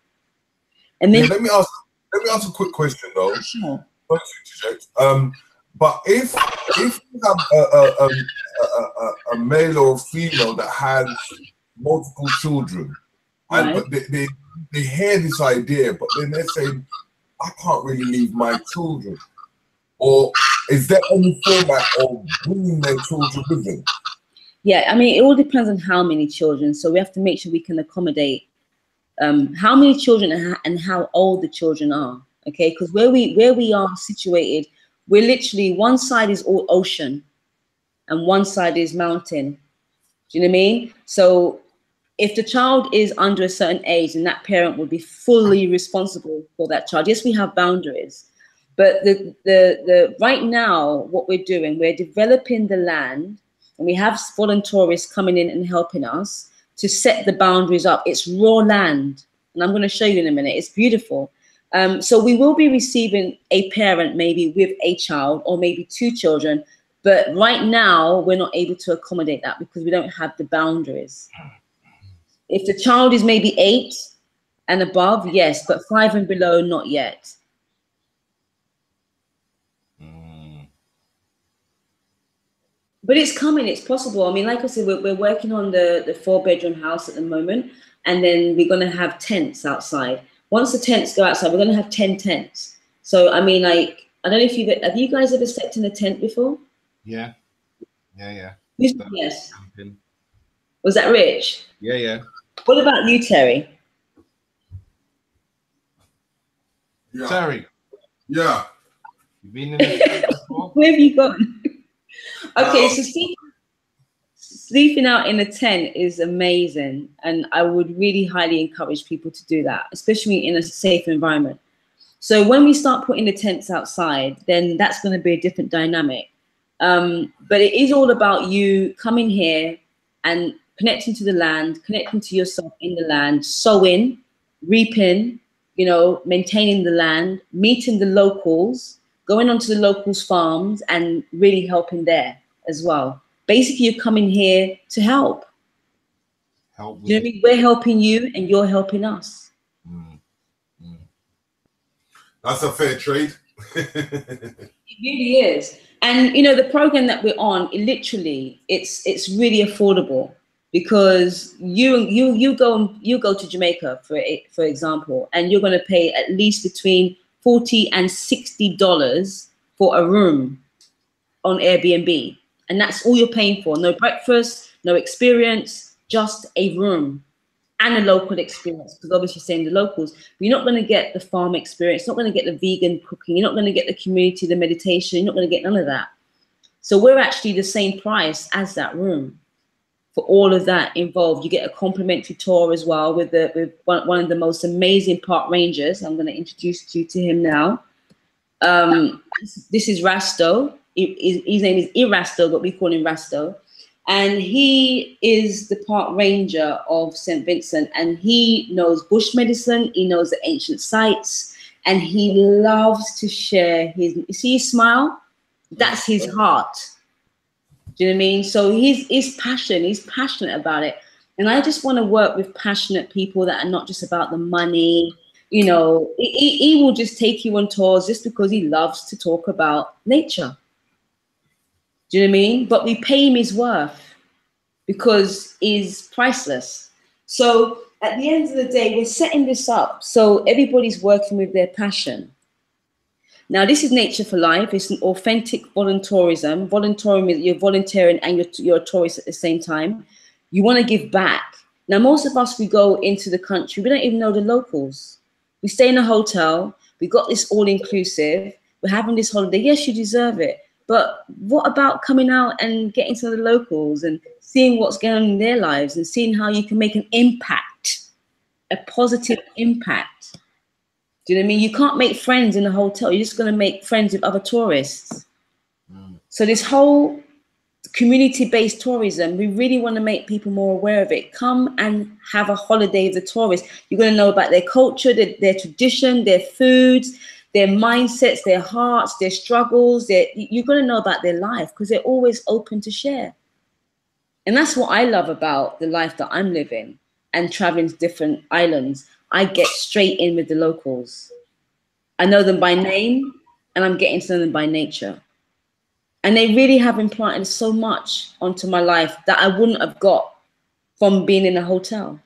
And then let me ask a quick question though. Sure. But if you have a male or a female that has multiple children, and right. but they hear this idea, but then they're saying, I can't really leave my children. Or is there any format of bringing their children with them? Yeah, I mean, it all depends on how many children. So we have to make sure we can accommodate how many children and how old the children are. Okay, because where we are situated, we're literally, one side is all ocean and one side is mountain. Do you know what I mean? So if the child is under a certain age, then that parent would be fully responsible for that child. Yes, we have boundaries. But the right now, what we're doing, we're developing the land, and we have volunteers coming in and helping us to set the boundaries up. It's raw land, and I'm going to show you in a minute. It's beautiful. So we will be receiving a parent maybe with a child or maybe 2 children, but right now we're not able to accommodate that because we don't have the boundaries. If the child is maybe 8 and above, yes, but 5 and below, not yet. But it's coming, it's possible. I mean, like I said, we're working on the 4-bedroom house at the moment, and then we're going to have tents outside. Once the tents go outside, we're going to have 10 tents. So, I mean, like, I don't know if have you guys ever slept in a tent before? Yeah. Yes. Was that Rich? Yeah. What about you, Terry? Yeah. Terry. Yeah. You've been in a tent before? Where have you gone? Okay, so sleeping out in a tent is amazing, and I would really highly encourage people to do that, especially in a safe environment. So when we start putting the tents outside, then that's going to be a different dynamic. But it is all about you coming here and connecting to the land, connecting to yourself in the land, sowing, reaping, you know, maintaining the land, meeting the locals, going onto the locals' farms and really helping there as well. Basically, you're coming here to help. Do you know what I mean? We're helping you and you're helping us. That's a fair trade. It really is. And you know, the program that we're on, it's really affordable, because you go to Jamaica for example, and you're going to pay at least between $40 and $60 for a room on Airbnb, and that's all you're paying for. No breakfast, no experience, just a room and a local experience, because obviously you're saying the locals, but you're not going to get the farm experience, you're not going to get the vegan cooking, you're not going to get the community, the meditation, you're not going to get none of that. So we're actually the same price as that room. for all of that involved. You get a complimentary tour as well with one of the most amazing park rangers. I'm going to introduce you to him now. This is Rasto. His name is Irasto, but we call him Rasto. And he is the park ranger of St. Vincent, and he knows bush medicine, he knows the ancient sites, and he loves to share his, you see his smile? That's his heart. Do you know what I mean? So he's passionate about it. And I just want to work with passionate people that are not just about the money. You know, he will just take you on tours just because he loves to talk about nature. Do you know what I mean? But we pay him his worth because he's priceless. So at the end of the day, we're setting this up so everybody's working with their passion. Now, this is Nature for Life. It's an authentic volunteerism. Volunteering, you're volunteering and you're a tourist at the same time. You want to give back. Now, most of us, we go into the country, we don't even know the locals. We stay in a hotel. We got this all-inclusive. We're having this holiday. Yes, you deserve it. But what about coming out and getting to the locals and seeing what's going on in their lives and seeing how you can make an impact, a positive impact? Do you know what I mean? You can't make friends in a hotel. You're just going to make friends with other tourists. So this whole community-based tourism, we really want to make people more aware of it. Come and have a holiday with the tourists. You're going to know about their culture, their tradition, their foods, their mindsets, their hearts, their struggles. You're going to know about their life because they're always open to share. And that's what I love about the life that I'm living and traveling to different islands. I get straight in with the locals. I know them by name and I'm getting to know them by nature. And they really have implanted so much onto my life that I wouldn't have got from being in a hotel.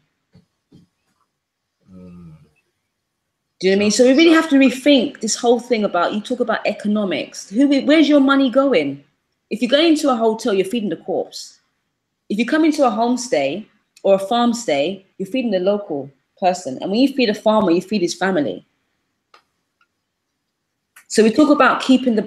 Do you know what I mean? So we really have to rethink this whole thing about, you talk about economics. Where's your money going? If you go into a hotel, you're feeding the corpse. If you come into a homestay or a farm stay, you're feeding the local person. And when you feed a farmer, you feed his family. So we talk about keeping the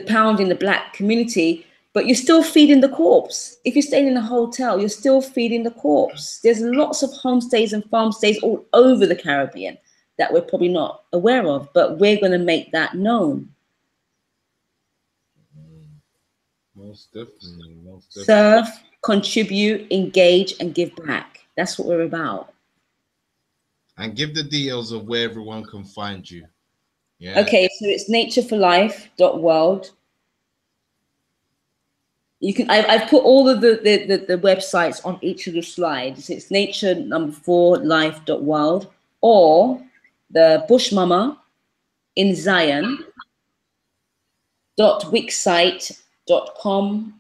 pound in the black community, but you're still feeding the corpse. If you're staying in a hotel, you're still feeding the corpse. There's lots of homestays and farm stays all over the Caribbean that we're probably not aware of, but we're going to make that known. Most definitely. Serve, contribute, engage, and give back. That's what we're about. And give the details of where everyone can find you. Yeah. Okay, so it's natureforlife.world. You can. I've put all of the websites on each of the slides. It's nature4life.world or the BushMama in Zion.wixsite.com.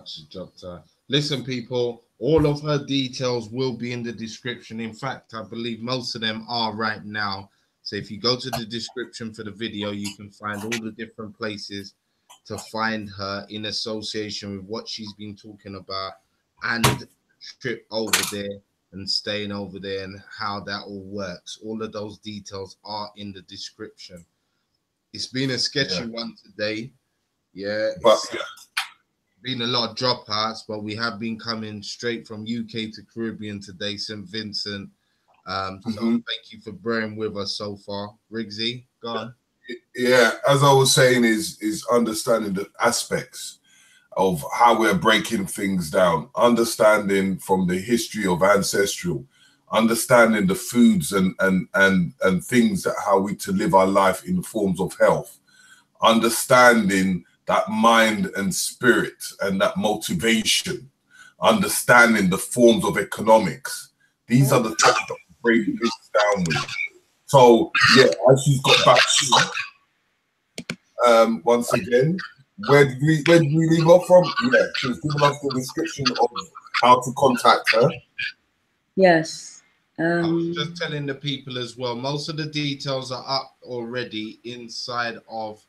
She dropped her. Listen, people, all of her details will be in the description. In fact, I believe most of them are right now. So if you go to the description for the video, you can find all the different places to find her in association with what she's been talking about and trip over there and staying over there and how that all works. All of those details are in the description. It's been a sketchy one today. Yeah. Been a lot of dropouts, but we have been coming straight from UK to Caribbean today, St. Vincent. So thank you for bearing with us so far. Riggsy, go on. Yeah, as I was saying, is understanding the aspects of how we're breaking things down, understanding from the history of Ancestral, understanding the foods and things that how we to live our life in forms of health, understanding that mind and spirit and that motivation, understanding the forms of economics. These are the things that we're breaking this down with. So yeah, as she's got back to once again, where did we leave off from? Yeah, she was giving us the description of how to contact her. Yes. I was just telling the people as well, most of the details are up already inside of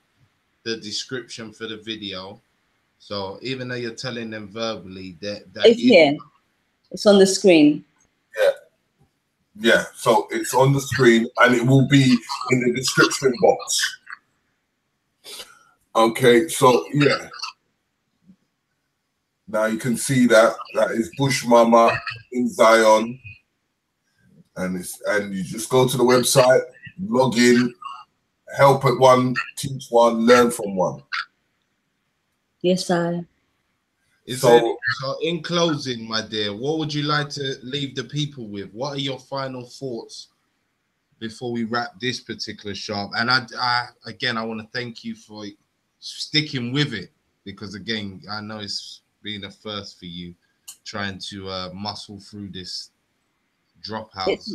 the description for the video. So even though you're telling them verbally, it's here. It's on the screen. Yeah, so it's on the screen and it will be in the description box. Okay, so yeah. Now you can see that is BushMama in Zion, and you just go to the website, log in, help at one, teach one, learn from one. Yes, I. So in closing, my dear, what would you like to leave the people with? What are your final thoughts before we wrap this particular show? And I want to thank you for sticking with it, because again, I know it's been a first for you trying to muscle through this dropouts.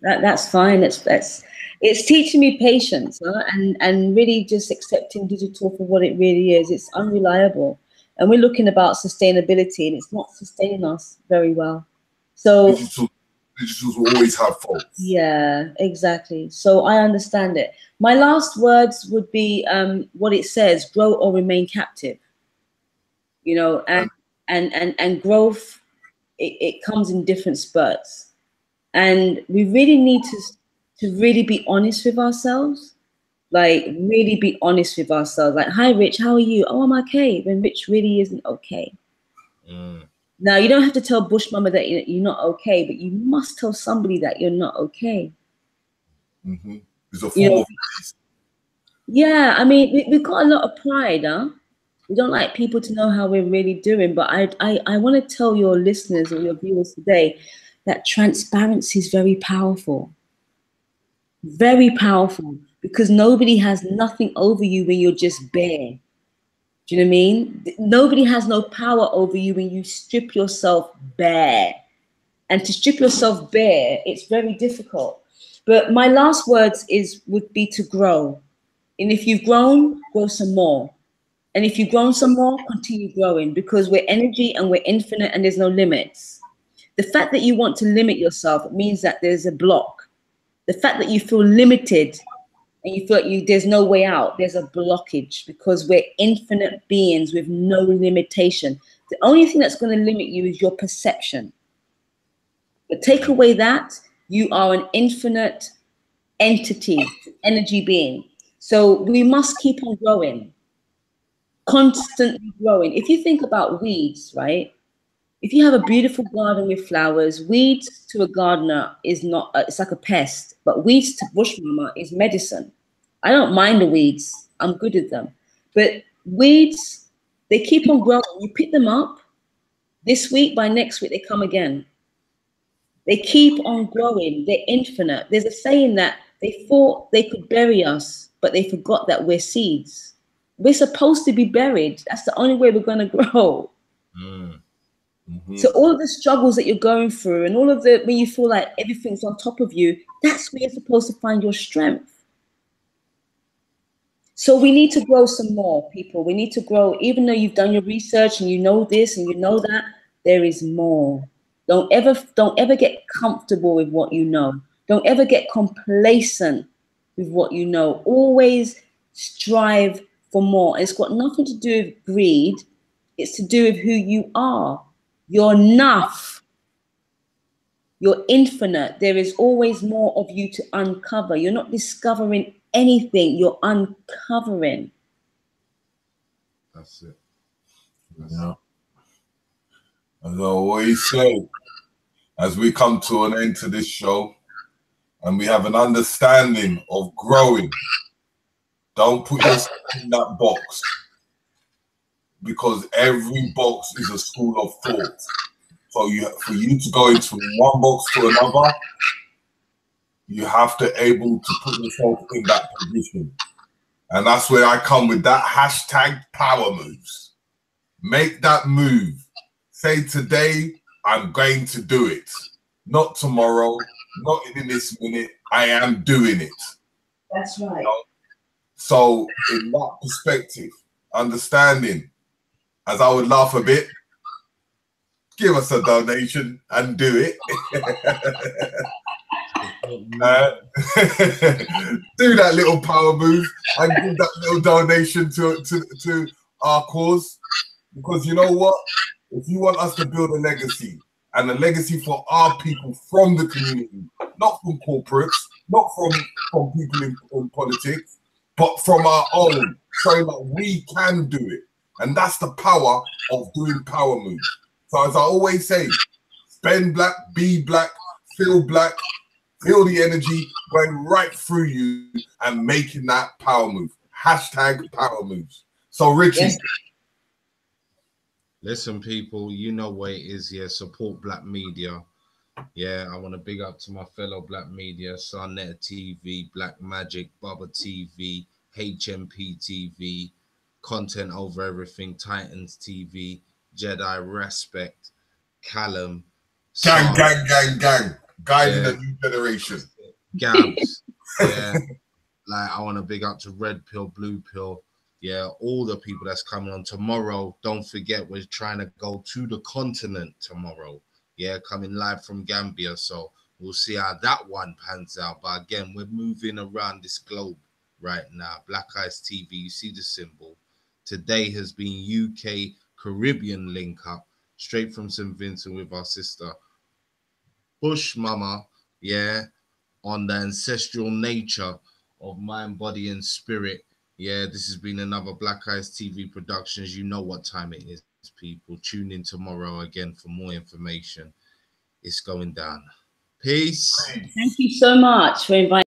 That's fine. It's teaching me patience, huh? and really just accepting digital for what it really is. It's unreliable, and we're looking about sustainability, and it's not sustaining us very well. So digitals will always have faults. Yeah, exactly. So I understand it. My last words would be what it says: grow or remain captive. You know, and growth, it comes in different spurts. And we really need to really be honest with ourselves, like really be honest with ourselves. Like, hi, Rich, how are you? Oh, I'm okay. When Rich really isn't okay. Now, you don't have to tell BushMama that you're not okay, but you must tell somebody that you're not okay. It's a form of peace. Yeah, I mean, we've got a lot of pride, huh? We don't like people to know how we're really doing, but I want to tell your listeners or your viewers today that transparency is very powerful. Very powerful, because nobody has nothing over you when you're just bare. Do you know what I mean? Nobody has no power over you when you strip yourself bare. And to strip yourself bare, it's very difficult. But my last words would be to grow. And if you've grown, grow some more. And if you've grown some more, continue growing, because we're energy and we're infinite and there's no limits. The fact that you want to limit yourself means that there's a block. The fact that you feel limited and you feel like there's no way out, there's a blockage, because we're infinite beings with no limitation. The only thing that's going to limit you is your perception. But take away that, you are an infinite entity, energy being. So we must keep on growing, constantly growing. If you think about weeds, right? If you have a beautiful garden with flowers, weeds to a gardener is not, it's like a pest, but weeds to BushMama is medicine. I don't mind the weeds. I'm good at them. But weeds, they keep on growing. You pick them up this week, by next week, they come again. They keep on growing. They're infinite. There's a saying that they thought they could bury us, but they forgot that we're seeds. We're supposed to be buried. That's the only way we're going to grow. So all of the struggles that you're going through, and all of when you feel like everything's on top of you, that's where you're supposed to find your strength. So we need to grow some more, people. We need to grow, even though you've done your research and you know this and you know that, there is more. Don't ever get comfortable with what you know. Don't ever get complacent with what you know. Always strive for more. It's got nothing to do with greed. It's to do with who you are. You're enough. You're infinite. There is always more of you to uncover. You're not discovering anything. You're uncovering. That's it. Yeah. As I always say, as we come to an end to this show and we have an understanding of growing, don't put yourself in that box, because every box is a school of thought. So for you to go into one box to another, you have to able to put yourself in that position. And that's where I come with that hashtag power moves. Make that move. Say today, I'm going to do it. Not tomorrow, not in this minute. I am doing it. That's right. You know? So in that perspective, understanding, as I would laugh a bit, give us a donation and do it. Do that little power move and give that little donation to our cause. Because you know what? If you want us to build a legacy, and a legacy for our people from the community, not from corporates, not from people in politics, but from our own, showing that we can do it. And that's the power of doing power moves. So as I always say, spend black, be black, feel the energy going right through you and making that power move. Hashtag power moves. So Richie. Yes. Listen, people, you know what it is here. Support black media. Yeah, I want to big up to my fellow black media, Sunnet TV, Black Magic, Bubba TV, HMP TV, Content Over Everything, Titans TV, Jedi Respect, Callum, Gang, Sam, gang, gang, gang. Guiding Yeah. a new generation. Gabs. Yeah, like I want to big up to Red Pill, Blue Pill. Yeah, all the people that's coming on tomorrow. Don't forget, we're trying to go to the continent tomorrow. Yeah, coming live from Gambia. So we'll see how that one pans out. But again, we're moving around this globe right now. Black Eyes TV, you see the symbol. Today has been UK Caribbean link up straight from St. Vincent with our sister BushMama. Yeah, on the ancestral nature of mind, body, and spirit. Yeah, this has been another Black Eyes TV Productions. You know what time it is, people. Tune in tomorrow again for more information. It's going down. Peace. Thank you so much for inviting